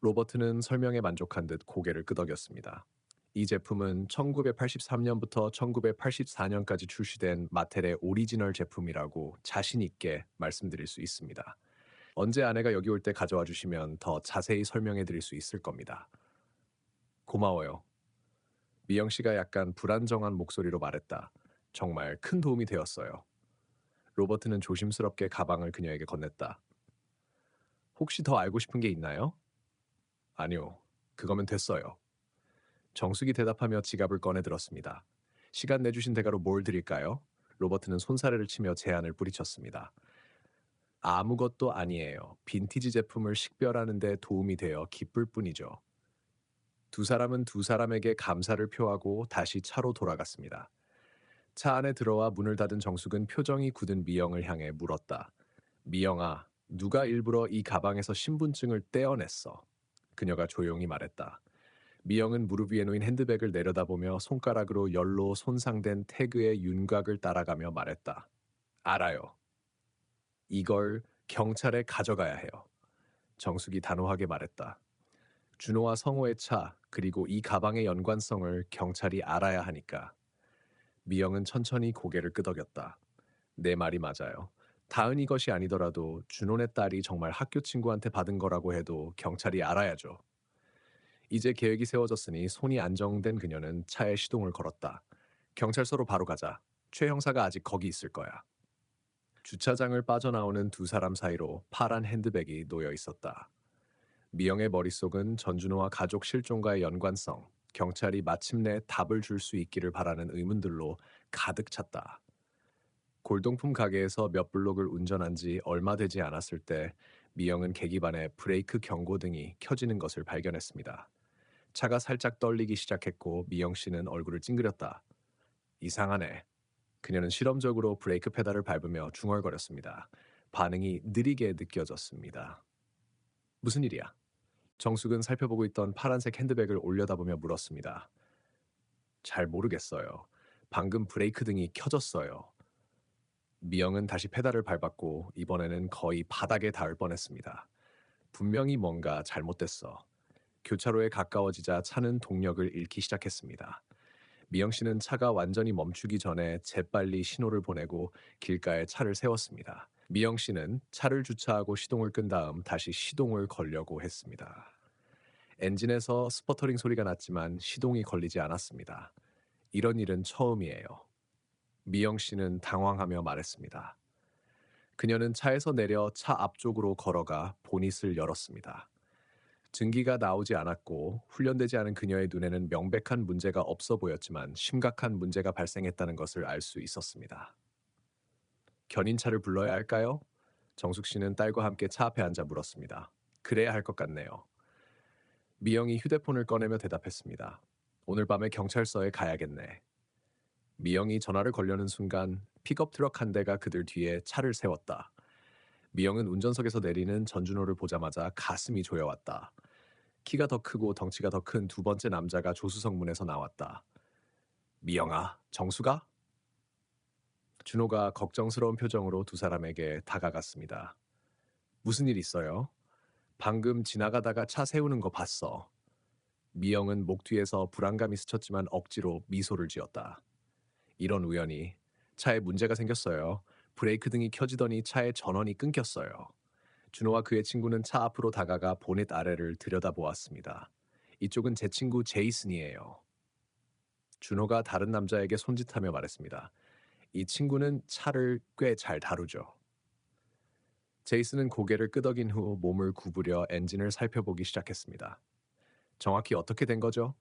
로버트는 설명에 만족한 듯 고개를 끄덕였습니다. 이 제품은 1983년부터 1984년까지 출시된 마텔의 오리지널 제품이라고 자신 있게 말씀드릴 수 있습니다. 언제 아내가 여기 올 때 가져와 주시면 더 자세히 설명해 드릴 수 있을 겁니다. 고마워요. 미영 씨가 약간 불안정한 목소리로 말했다. 정말 큰 도움이 되었어요. 로버트는 조심스럽게 가방을 그녀에게 건넸다. 혹시 더 알고 싶은 게 있나요? 아니요. 그거면 됐어요. 정숙이 대답하며 지갑을 꺼내 들었습니다. 시간 내주신 대가로 뭘 드릴까요? 로버트는 손사래를 치며 제안을 뿌리쳤습니다. 아무것도 아니에요. 빈티지 제품을 식별하는 데 도움이 되어 기쁠 뿐이죠. 두 사람은 두 사람에게 감사를 표하고 다시 차로 돌아갔습니다. 차 안에 들어와 문을 닫은 정숙은 표정이 굳은 미영을 향해 물었다. 미영아, 누가 일부러 이 가방에서 신분증을 떼어냈어? 그녀가 조용히 말했다. 미영은 무릎 위에 놓인 핸드백을 내려다보며 손가락으로 열로 손상된 태그의 윤곽을 따라가며 말했다. 알아요. 이걸 경찰에 가져가야 해요. 정숙이 단호하게 말했다. 준호와 성호의 차, 그리고 이 가방의 연관성을 경찰이 알아야 하니까. 미영은 천천히 고개를 끄덕였다. 내 말이 맞아요. 다은이 것이 아니더라도 준호네 딸이 정말 학교 친구한테 받은 거라고 해도 경찰이 알아야죠. 이제 계획이 세워졌으니 손이 안정된 그녀는 차에 시동을 걸었다. 경찰서로 바로 가자. 최 형사가 아직 거기 있을 거야. 주차장을 빠져나오는 두 사람 사이로 파란 핸드백이 놓여 있었다. 미영의 머릿속은 전준호와 가족 실종과의 연관성, 경찰이 마침내 답을 줄 수 있기를 바라는 의문들로 가득 찼다. 골동품 가게에서 몇 블록을 운전한 지 얼마 되지 않았을 때 미영은 계기판에 브레이크 경고등이 켜지는 것을 발견했습니다. 차가 살짝 떨리기 시작했고 미영 씨는 얼굴을 찡그렸다. 이상하네. 그녀는 실험적으로 브레이크 페달을 밟으며 중얼거렸습니다. 반응이 느리게 느껴졌습니다. 무슨 일이야? 정숙은 살펴보고 있던 파란색 핸드백을 올려다보며 물었습니다. 잘 모르겠어요. 방금 브레이크 등이 켜졌어요. 미영은 다시 페달을 밟았고 이번에는 거의 바닥에 닿을 뻔했습니다. 분명히 뭔가 잘못됐어. 교차로에 가까워지자 차는 동력을 잃기 시작했습니다. 미영 씨는 차가 완전히 멈추기 전에 재빨리 신호를 보내고 길가에 차를 세웠습니다. 미영 씨는 차를 주차하고 시동을 끈 다음 다시 시동을 걸려고 했습니다. 엔진에서 스퍼터링 소리가 났지만 시동이 걸리지 않았습니다. 이런 일은 처음이에요. 미영 씨는 당황하며 말했습니다. 그녀는 차에서 내려 차 앞쪽으로 걸어가 보닛을 열었습니다. 증기가 나오지 않았고 훈련되지 않은 그녀의 눈에는 명백한 문제가 없어 보였지만 심각한 문제가 발생했다는 것을 알 수 있었습니다. 견인차를 불러야 할까요? 정숙 씨는 딸과 함께 차 앞에 앉아 물었습니다. 그래야 할 것 같네요. 미영이 휴대폰을 꺼내며 대답했습니다. 오늘 밤에 경찰서에 가야겠네. 미영이 전화를 걸려는 순간 픽업 트럭 한 대가 그들 뒤에 차를 세웠다. 미영은 운전석에서 내리는 전준호를 보자마자 가슴이 조여왔다. 키가 더 크고 덩치가 더 큰 두 번째 남자가 조수석 문에서 나왔다. 미영아, 정수가? 준호가 걱정스러운 표정으로 두 사람에게 다가갔습니다. 무슨 일 있어요? 방금 지나가다가 차 세우는 거 봤어. 미영은 목 뒤에서 불안감이 스쳤지만 억지로 미소를 지었다. 이런 우연이 차에 문제가 생겼어요. 브레이크 등이 켜지더니 차의 전원이 끊겼어요. 준호와 그의 친구는 차 앞으로 다가가 보넷 아래를 들여다보았습니다. 이쪽은 제 친구 제이슨이에요. 준호가 다른 남자에게 손짓하며 말했습니다. 이 친구는 차를 꽤 잘 다루죠. 제이슨은 고개를 끄덕인 후 몸을 구부려 엔진을 살펴보기 시작했습니다. 정확히 어떻게 된 거죠?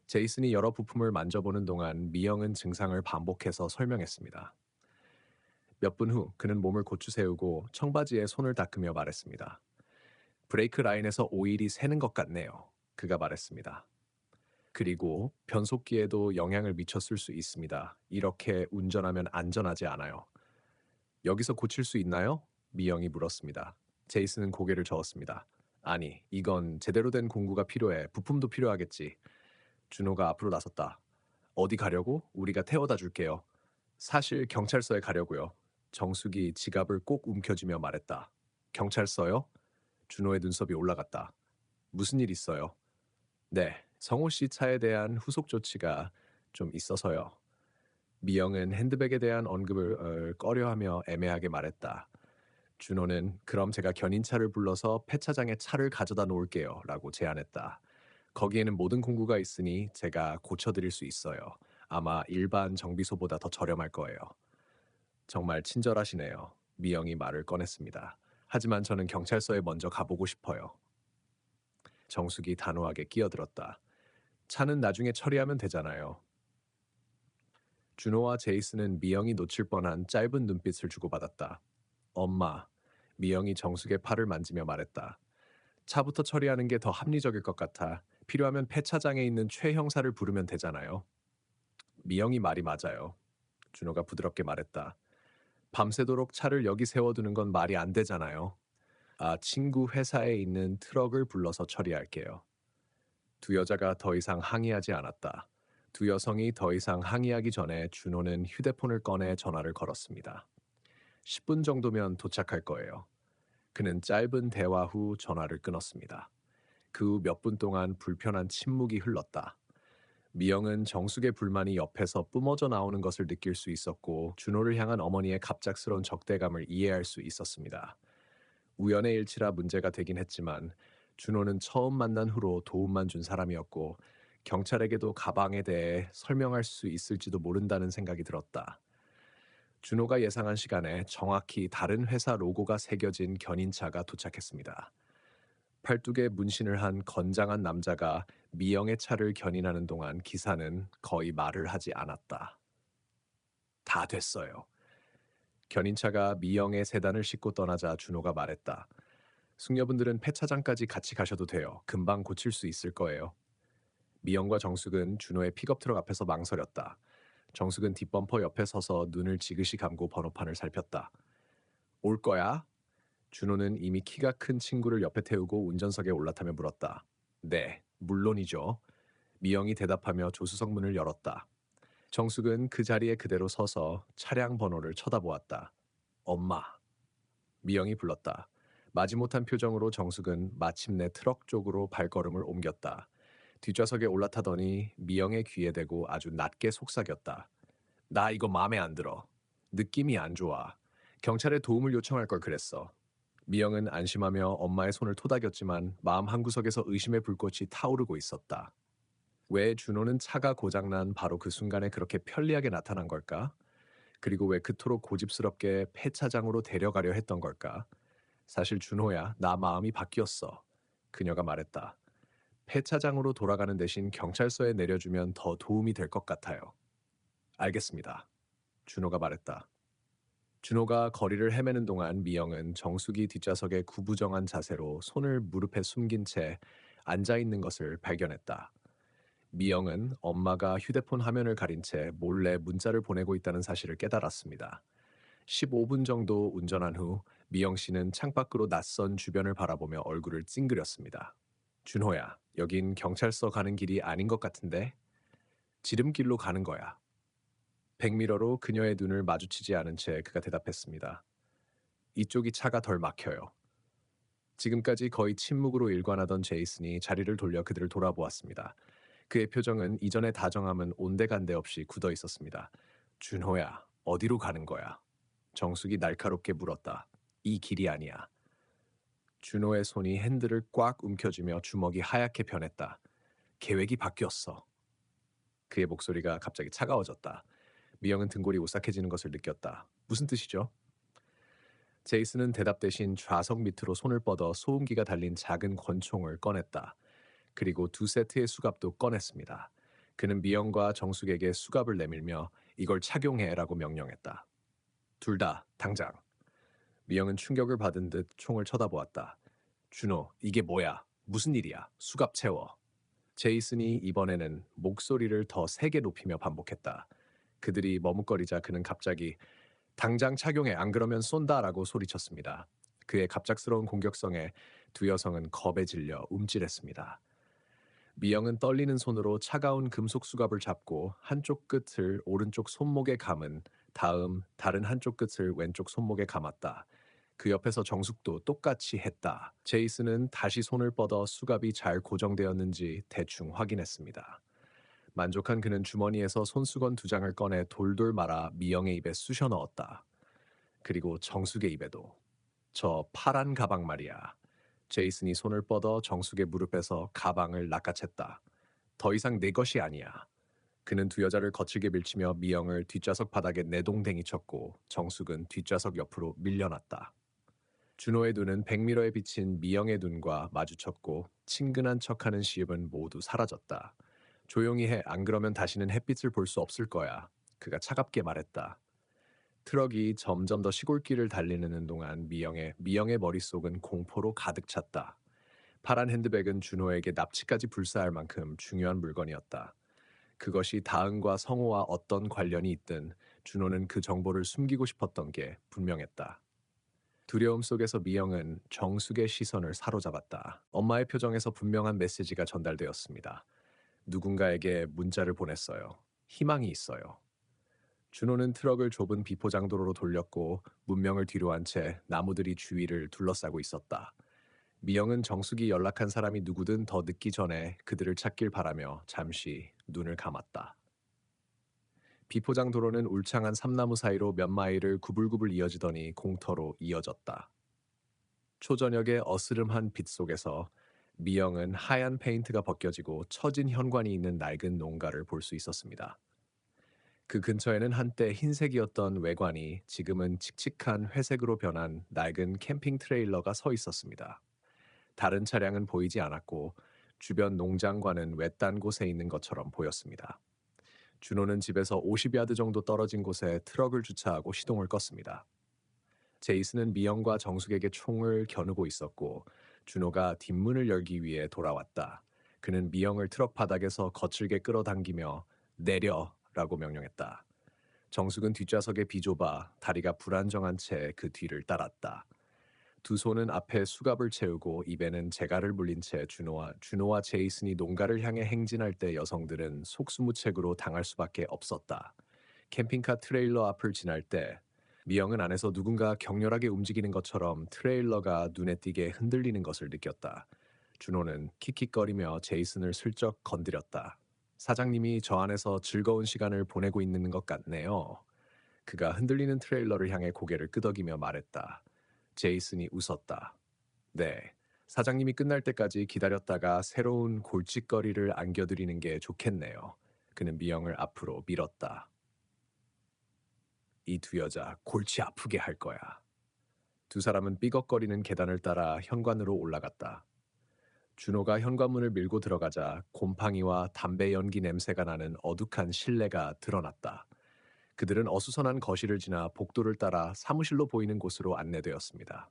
제이슨이 여러 부품을 만져보는 동안 미영은 증상을 반복해서 설명했습니다. 몇 분 후 그는 몸을 고추 세우고 청바지에 손을 닦으며 말했습니다. 브레이크 라인에서 오일이 새는 것 같네요. 그가 말했습니다. 그리고 변속기에도 영향을 미쳤을 수 있습니다. 이렇게 운전하면 안전하지 않아요. 여기서 고칠 수 있나요? 미영이 물었습니다. 제이슨은 고개를 저었습니다. 아니, 이건 제대로 된 공구가 필요해. 부품도 필요하겠지. 준호가 앞으로 나섰다. 어디 가려고? 우리가 태워다 줄게요. 사실 경찰서에 가려고요. 정숙이 지갑을 꼭 움켜쥐며 말했다. 경찰서요? 준호의 눈썹이 올라갔다. 무슨 일 있어요? 네, 성호 씨 차에 대한 후속 조치가 좀 있어서요. 미영은 핸드백에 대한 언급을 꺼려하며 애매하게 말했다. 준호는 그럼 제가 견인차를 불러서 폐차장에 차를 가져다 놓을게요 라고 제안했다. 거기에는 모든 공구가 있으니 제가 고쳐드릴 수 있어요. 아마 일반 정비소보다 더 저렴할 거예요. 정말 친절하시네요. 미영이 말을 꺼냈습니다. 하지만 저는 경찰서에 먼저 가보고 싶어요. 정숙이 단호하게 끼어들었다. 차는 나중에 처리하면 되잖아요. 준호와 제이슨은 미영이 놓칠 뻔한 짧은 눈빛을 주고받았다. 엄마, 미영이 정숙의 팔을 만지며 말했다. 차부터 처리하는 게 더 합리적일 것 같아. 필요하면 폐차장에 있는 최 형사를 부르면 되잖아요. 미영이 말이 맞아요. 준호가 부드럽게 말했다. 밤새도록 차를 여기 세워두는 건 말이 안 되잖아요. 아, 친구 회사에 있는 트럭을 불러서 처리할게요. 두 여자가 더 이상 항의하지 않았다. 두 여성이 더 이상 항의하기 전에 준호는 휴대폰을 꺼내 전화를 걸었습니다. 10분 정도면 도착할 거예요. 그는 짧은 대화 후 전화를 끊었습니다. 그 후 몇 분 동안 불편한 침묵이 흘렀다. 미영은 정숙의 불만이 옆에서 뿜어져 나오는 것을 느낄 수 있었고 준호를 향한 어머니의 갑작스러운 적대감을 이해할 수 있었습니다. 우연의 일치라 문제가 되긴 했지만 준호는 처음 만난 후로 도움만 준 사람이었고 경찰에게도 가방에 대해 설명할 수 있을지도 모른다는 생각이 들었다. 준호가 예상한 시간에 정확히 다른 회사 로고가 새겨진 견인차가 도착했습니다. 팔뚝에 문신을 한 건장한 남자가 미영의 차를 견인하는 동안 기사는 거의 말을 하지 않았다. 다 됐어요. 견인차가 미영의 세단을 싣고 떠나자 준호가 말했다. 숙녀분들은 폐차장까지 같이 가셔도 돼요. 금방 고칠 수 있을 거예요. 미영과 정숙은 준호의 픽업 트럭 앞에서 망설였다. 정숙은 뒷범퍼 옆에 서서 눈을 지그시 감고 번호판을 살폈다. 올 거야? 준호는 이미 키가 큰 친구를 옆에 태우고 운전석에 올라타며 물었다. 네, 물론이죠. 미영이 대답하며 조수석 문을 열었다. 정숙은 그 자리에 그대로 서서 차량 번호를 쳐다보았다. 엄마. 미영이 불렀다. 마지못한 표정으로 정숙은 마침내 트럭 쪽으로 발걸음을 옮겼다. 뒷좌석에 올라타더니 미영의 귀에 대고 아주 낮게 속삭였다. 나 이거 마음에 안 들어. 느낌이 안 좋아. 경찰에 도움을 요청할 걸 그랬어. 미영은 안심하며 엄마의 손을 토닥였지만 마음 한구석에서 의심의 불꽃이 타오르고 있었다. 왜 준호는 차가 고장난 바로 그 순간에 그렇게 편리하게 나타난 걸까? 그리고 왜 그토록 고집스럽게 폐차장으로 데려가려 했던 걸까? 사실 준호야, 나 마음이 바뀌었어. 그녀가 말했다. 폐차장으로 돌아가는 대신 경찰서에 내려주면 더 도움이 될 것 같아요. 알겠습니다. 준호가 말했다. 준호가 거리를 헤매는 동안 미영은 정숙이 뒷좌석에 구부정한 자세로 손을 무릎에 숨긴 채 앉아 있는 것을 발견했다. 미영은 엄마가 휴대폰 화면을 가린 채 몰래 문자를 보내고 있다는 사실을 깨달았습니다. 15분 정도 운전한 후 미영 씨는 창밖으로 낯선 주변을 바라보며 얼굴을 찡그렸습니다. 준호야, 여긴 경찰서 가는 길이 아닌 것 같은데? 지름길로 가는 거야. 백미러로 그녀의 눈을 마주치지 않은 채 그가 대답했습니다. 이쪽이 차가 덜 막혀요. 지금까지 거의 침묵으로 일관하던 제이슨이 자리를 돌려 그들을 돌아보았습니다. 그의 표정은 이전의 다정함은 온데간데 없이 굳어 있었습니다. 준호야, 어디로 가는 거야? 정숙이 날카롭게 물었다. 이 길이 아니야. 준호의 손이 핸들을 꽉 움켜쥐며 주먹이 하얗게 변했다. 계획이 바뀌었어. 그의 목소리가 갑자기 차가워졌다. 미영은 등골이 오싹해지는 것을 느꼈다. 무슨 뜻이죠? 제이슨은 대답 대신 좌석 밑으로 손을 뻗어 소음기가 달린 작은 권총을 꺼냈다. 그리고 두 세트의 수갑도 꺼냈습니다. 그는 미영과 정숙에게 수갑을 내밀며 이걸 착용해라고 명령했다. 둘 다 당장. 미영은 충격을 받은 듯 총을 쳐다보았다. 준호, 이게 뭐야? 무슨 일이야? 수갑 채워. 제이슨이 이번에는 목소리를 더 세게 높이며 반복했다. 그들이 머뭇거리자 그는 갑자기 당장 착용해 안 그러면 쏜다라고 소리쳤습니다. 그의 갑작스러운 공격성에 두 여성은 겁에 질려 움찔했습니다. 미영은 떨리는 손으로 차가운 금속 수갑을 잡고 한쪽 끝을 오른쪽 손목에 감은 다음 다른 한쪽 끝을 왼쪽 손목에 감았다. 그 옆에서 정숙도 똑같이 했다. 제이슨은 다시 손을 뻗어 수갑이 잘 고정되었는지 대충 확인했습니다. 만족한 그는 주머니에서 손수건 두 장을 꺼내 돌돌 말아 미영의 입에 쑤셔 넣었다. 그리고 정숙의 입에도. 저 파란 가방 말이야. 제이슨이 손을 뻗어 정숙의 무릎에서 가방을 낚아챘다. 더 이상 내 것이 아니야. 그는 두 여자를 거칠게 밀치며 미영을 뒷좌석 바닥에 내동댕이 쳤고 정숙은 뒷좌석 옆으로 밀려났다. 준호의 눈은 백미러에 비친 미영의 눈과 마주쳤고 친근한 척하는 시음은 모두 사라졌다. 조용히 해. 안 그러면 다시는 햇빛을 볼 수 없을 거야. 그가 차갑게 말했다. 트럭이 점점 더 시골길을 달리는 동안 미영의 머릿속은 공포로 가득 찼다. 파란 핸드백은 준호에게 납치까지 불사할 만큼 중요한 물건이었다. 그것이 다은과 성호와 어떤 관련이 있든 준호는 그 정보를 숨기고 싶었던 게 분명했다. 두려움 속에서 미영은 정숙의 시선을 사로잡았다. 엄마의 표정에서 분명한 메시지가 전달되었습니다. 누군가에게 문자를 보냈어요. 희망이 있어요. 준호는 트럭을 좁은 비포장도로로 돌렸고 문명을 뒤로 한 채 나무들이 주위를 둘러싸고 있었다. 미영은 정숙이 연락한 사람이 누구든 더 늦기 전에 그들을 찾길 바라며 잠시 눈을 감았다. 비포장 도로는 울창한 삼나무 사이로 몇 마일을 구불구불 이어지더니 공터로 이어졌다. 초저녁의 어스름한 빛 속에서 미영은 하얀 페인트가 벗겨지고 처진 현관이 있는 낡은 농가를 볼 수 있었습니다. 그 근처에는 한때 흰색이었던 외관이 지금은 칙칙한 회색으로 변한 낡은 캠핑 트레일러가 서 있었습니다. 다른 차량은 보이지 않았고 주변 농장과는 외딴 곳에 있는 것처럼 보였습니다. 준호는 집에서 50야드 정도 떨어진 곳에 트럭을 주차하고 시동을 껐습니다. 제이슨은 미영과 정숙에게 총을 겨누고 있었고 준호가 뒷문을 열기 위해 돌아왔다. 그는 미영을 트럭 바닥에서 거칠게 끌어당기며 내려라고 명령했다. 정숙은 뒷좌석에 비좁아 다리가 불안정한 채 그 뒤를 따랐다. 두 손은 앞에 수갑을 채우고 입에는 재갈을 물린 채 준호와 제이슨이 농가를 향해 행진할 때 여성들은 속수무책으로 당할 수밖에 없었다. 캠핑카 트레일러 앞을 지날 때 미영은 안에서 누군가 격렬하게 움직이는 것처럼 트레일러가 눈에 띄게 흔들리는 것을 느꼈다. 준호는 킥킥거리며 제이슨을 슬쩍 건드렸다. 사장님이 저 안에서 즐거운 시간을 보내고 있는 것 같네요. 그가 흔들리는 트레일러를 향해 고개를 끄덕이며 말했다. 제이슨이 웃었다. 네, 사장님이 끝날 때까지 기다렸다가 새로운 골칫거리를 안겨드리는 게 좋겠네요. 그는 미영을 앞으로 밀었다. 이 두 여자 골치 아프게 할 거야. 두 사람은 삐걱거리는 계단을 따라 현관으로 올라갔다. 준호가 현관문을 밀고 들어가자 곰팡이와 담배 연기 냄새가 나는 어둑한 실내가 드러났다. 그들은 어수선한 거실을 지나 복도를 따라 사무실로 보이는 곳으로 안내되었습니다.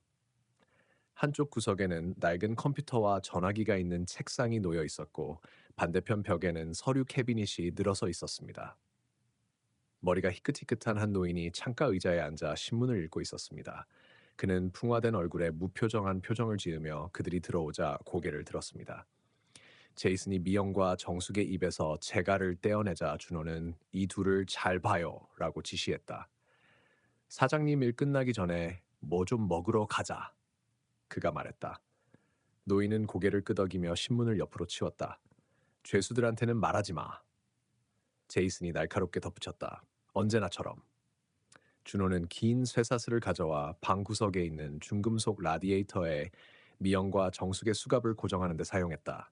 한쪽 구석에는 낡은 컴퓨터와 전화기가 있는 책상이 놓여 있었고 반대편 벽에는 서류 캐비닛이 늘어서 있었습니다. 머리가 희끗희끗한 한 노인이 창가 의자에 앉아 신문을 읽고 있었습니다. 그는 풍화된 얼굴에 무표정한 표정을 지으며 그들이 들어오자 고개를 들었습니다. 제이슨이 미영과 정숙의 입에서 재갈을 떼어내자 준호는 이 둘을 잘 봐요 라고 지시했다. 사장님 일 끝나기 전에 뭐 좀 먹으러 가자. 그가 말했다. 노인은 고개를 끄덕이며 신문을 옆으로 치웠다. 죄수들한테는 말하지 마. 제이슨이 날카롭게 덧붙였다. 언제나처럼. 준호는 긴 쇠사슬을 가져와 방 구석에 있는 중금속 라디에이터에 미영과 정숙의 수갑을 고정하는 데 사용했다.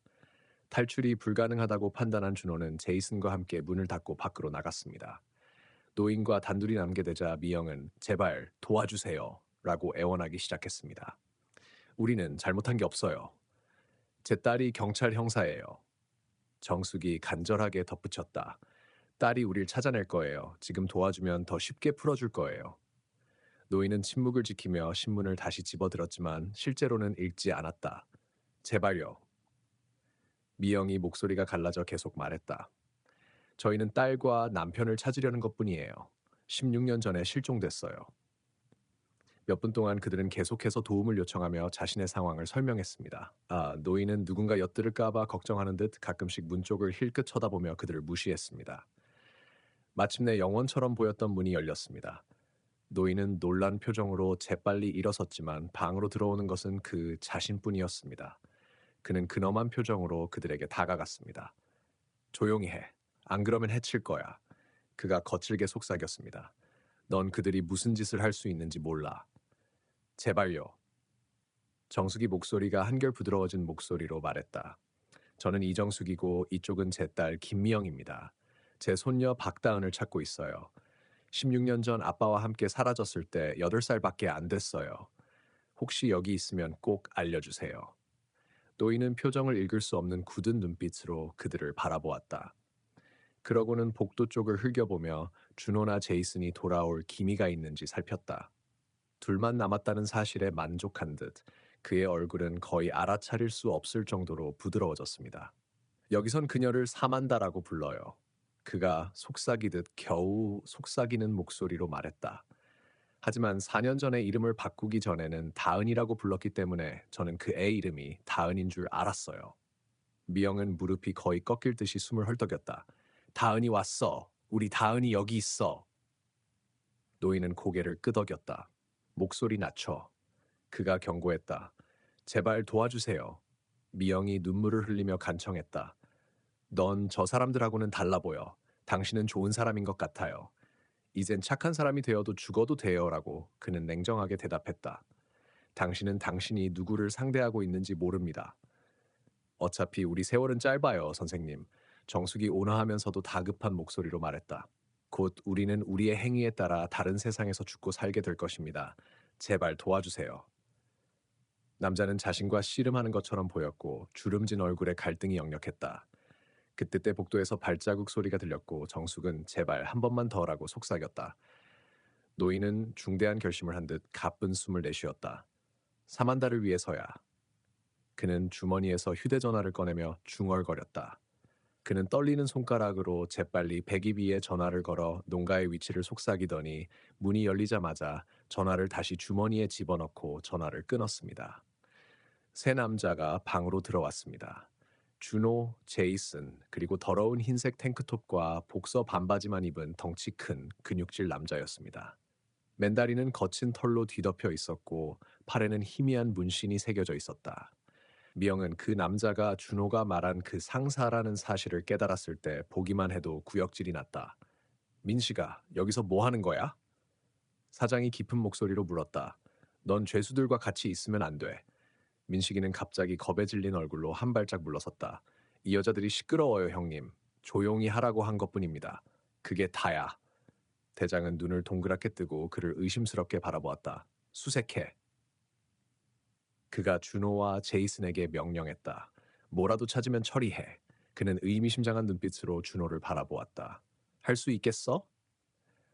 탈출이 불가능하다고 판단한 준호는 제이슨과 함께 문을 닫고 밖으로 나갔습니다. 노인과 단둘이 남게 되자 미영은 제발 도와주세요 라고 애원하기 시작했습니다. 우리는 잘못한 게 없어요. 제 딸이 경찰 형사예요. 정숙이 간절하게 덧붙였다. 딸이 우릴 찾아낼 거예요. 지금 도와주면 더 쉽게 풀어줄 거예요. 노인은 침묵을 지키며 신문을 다시 집어들었지만 실제로는 읽지 않았다. 제발요. 미영이 목소리가 갈라져 계속 말했다. 저희는 딸과 남편을 찾으려는 것뿐이에요. 16년 전에 실종됐어요. 몇 분 동안 그들은 계속해서 도움을 요청하며 자신의 상황을 설명했습니다. 노인은 누군가 엿들을까 봐 걱정하는 듯 가끔씩 문 쪽을 힐끗 쳐다보며 그들을 무시했습니다. 마침내 영원처럼 보였던 문이 열렸습니다. 노인은 놀란 표정으로 재빨리 일어섰지만 방으로 들어오는 것은 그 자신뿐이었습니다. 그는 근엄한 표정으로 그들에게 다가갔습니다. 조용히 해. 안 그러면 해칠 거야. 그가 거칠게 속삭였습니다. 넌 그들이 무슨 짓을 할 수 있는지 몰라. 제발요. 정숙이 목소리가 한결 부드러워진 목소리로 말했다. 저는 이정숙이고 이쪽은 제 딸 김미영입니다. 제 손녀 박다은을 찾고 있어요. 16년 전 아빠와 함께 사라졌을 때 8살밖에 안 됐어요. 혹시 여기 있으면 꼭 알려주세요. 노인은 표정을 읽을 수 없는 굳은 눈빛으로 그들을 바라보았다. 그러고는 복도 쪽을 흘겨보며 준호나 제이슨이 돌아올 기미가 있는지 살폈다. 둘만 남았다는 사실에 만족한 듯 그의 얼굴은 거의 알아차릴 수 없을 정도로 부드러워졌습니다. 여기선 그녀를 사만다라고 불러요. 그가 속삭이듯 겨우 속삭이는 목소리로 말했다. 하지만 4년 전에 이름을 바꾸기 전에는 다은이라고 불렀기 때문에 저는 그 애 이름이 다은인 줄 알았어요. 미영은 무릎이 거의 꺾일 듯이 숨을 헐떡였다. 다은이 왔어. 우리 다은이 여기 있어. 노인은 고개를 끄덕였다. 목소리 낮춰. 그가 경고했다. 제발 도와주세요. 미영이 눈물을 흘리며 간청했다. 넌 저 사람들하고는 달라 보여. 당신은 좋은 사람인 것 같아요. 이젠 착한 사람이 되어도 죽어도 돼요라고 그는 냉정하게 대답했다. 당신은 당신이 누구를 상대하고 있는지 모릅니다. 어차피 우리 세월은 짧아요, 선생님. 정숙이 온화하면서도 다급한 목소리로 말했다. 곧 우리는 우리의 행위에 따라 다른 세상에서 죽고 살게 될 것입니다. 제발 도와주세요. 남자는 자신과 씨름하는 것처럼 보였고 주름진 얼굴에 갈등이 역력했다. 그때 복도에서 발자국 소리가 들렸고 정숙은 제발 한 번만 더라고 속삭였다. 노인은 중대한 결심을 한 듯 가쁜 숨을 내쉬었다. 사만다를 위해서야. 그는 주머니에서 휴대전화를 꺼내며 중얼거렸다. 그는 떨리는 손가락으로 재빨리 배기비에 전화를 걸어 농가의 위치를 속삭이더니 문이 열리자마자 전화를 다시 주머니에 집어넣고 전화를 끊었습니다. 세 남자가 방으로 들어왔습니다. 준호, 제이슨, 그리고 더러운 흰색 탱크톱과 복서 반바지만 입은 덩치 큰 근육질 남자였습니다. 맨다리는 거친 털로 뒤덮여 있었고 팔에는 희미한 문신이 새겨져 있었다. 미영은 그 남자가 준호가 말한 그 상사라는 사실을 깨달았을 때 보기만 해도 구역질이 났다. 민씨가 여기서 뭐 하는 거야? 사장이 깊은 목소리로 물었다. 넌 죄수들과 같이 있으면 안 돼. 민식이는 갑자기 겁에 질린 얼굴로 한 발짝 물러섰다. 이 여자들이 시끄러워요, 형님. 조용히 하라고 한 것뿐입니다. 그게 다야. 대장은 눈을 동그랗게 뜨고 그를 의심스럽게 바라보았다. 수색해. 그가 준호와 제이슨에게 명령했다. 뭐라도 찾으면 처리해. 그는 의미심장한 눈빛으로 준호를 바라보았다. 할 수 있겠어?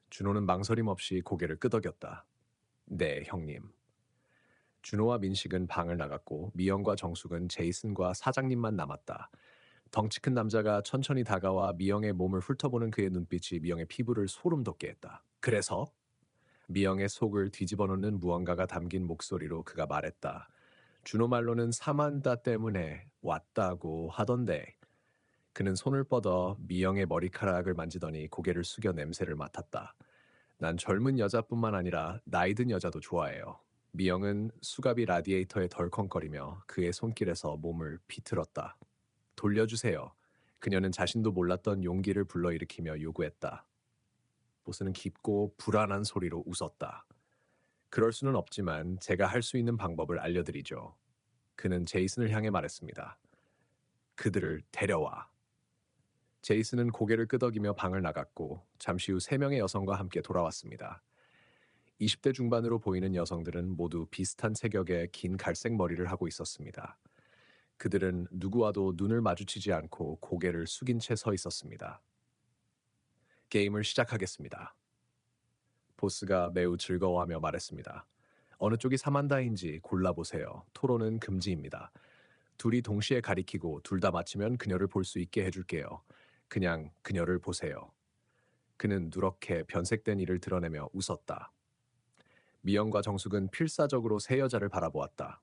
준호는 망설임 없이 고개를 끄덕였다. 네, 형님. 준호와 민식은 방을 나갔고 미영과 정숙은 제이슨과 사장님만 남았다. 덩치 큰 남자가 천천히 다가와 미영의 몸을 훑어보는 그의 눈빛이 미영의 피부를 소름 돋게 했다. 그래서? 미영의 속을 뒤집어 놓는 무언가가 담긴 목소리로 그가 말했다. 준호 말로는 사만다 때문에 왔다고 하던데. 그는 손을 뻗어 미영의 머리카락을 만지더니 고개를 숙여 냄새를 맡았다. 난 젊은 여자뿐만 아니라 나이 든 여자도 좋아해요. 미영은 수갑이 라디에이터에 덜컹거리며 그의 손길에서 몸을 비틀었다. 돌려주세요. 그녀는 자신도 몰랐던 용기를 불러일으키며 요구했다. 보스는 깊고 불안한 소리로 웃었다. 그럴 수는 없지만 제가 할 수 있는 방법을 알려드리죠. 그는 제이슨을 향해 말했습니다. 그들을 데려와. 제이슨은 고개를 끄덕이며 방을 나갔고 잠시 후 3명의 여성과 함께 돌아왔습니다. 20대 중반으로 보이는 여성들은 모두 비슷한 체격의 긴 갈색 머리를 하고 있었습니다. 그들은 누구와도 눈을 마주치지 않고 고개를 숙인 채 서 있었습니다. 게임을 시작하겠습니다. 보스가 매우 즐거워하며 말했습니다. 어느 쪽이 사만다인지 골라보세요. 토론은 금지입니다. 둘이 동시에 가리키고 둘 다 맞히면 그녀를 볼 수 있게 해줄게요. 그냥 그녀를 보세요. 그는 누렇게 변색된 이를 드러내며 웃었다. 미영과 정숙은 필사적으로 세 여자를 바라보았다.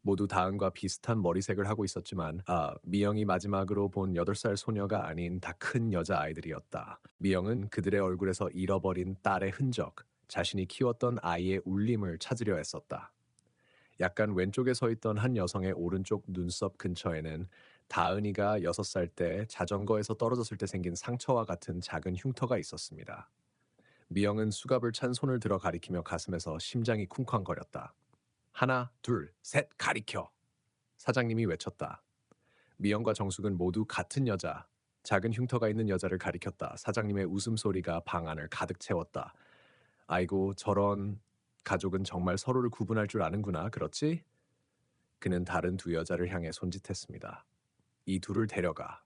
모두 다은과 비슷한 머리색을 하고 있었지만 미영이 마지막으로 본 8살 소녀가 아닌 다 큰 여자아이들이었다. 미영은 그들의 얼굴에서 잃어버린 딸의 흔적, 자신이 키웠던 아이의 울림을 찾으려 했었다. 약간 왼쪽에 서 있던 한 여성의 오른쪽 눈썹 근처에는 다은이가 6살 때 자전거에서 떨어졌을 때 생긴 상처와 같은 작은 흉터가 있었습니다. 미영은 수갑을 찬 손을 들어 가리키며 가슴에서 심장이 쿵쾅거렸다. 하나, 둘, 셋, 가리켜! 사장님이 외쳤다. 미영과 정숙은 모두 같은 여자, 작은 흉터가 있는 여자를 가리켰다. 사장님의 웃음소리가 방 안을 가득 채웠다. 아이고, 저런 가족은 정말 서로를 구분할 줄 아는구나, 그렇지? 그는 다른 두 여자를 향해 손짓했습니다. 이 둘을 데려가.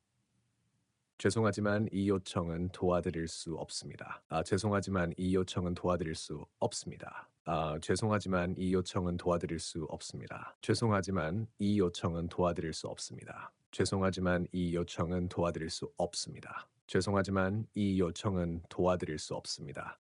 죄송하지만 이 요청은 도와드릴 수 없습니다. 죄송하지만 이 요청은 도와드릴 수 없습니다. 죄송하지만 이 요청은 도와드릴 수 없습니다. 죄송하지만 이 요청은 도와드릴 수 없습니다. 죄송하지만 이 요청은 도와드릴 수 없습니다. 죄송하지만 이 요청은 도와드릴 수 없습니다.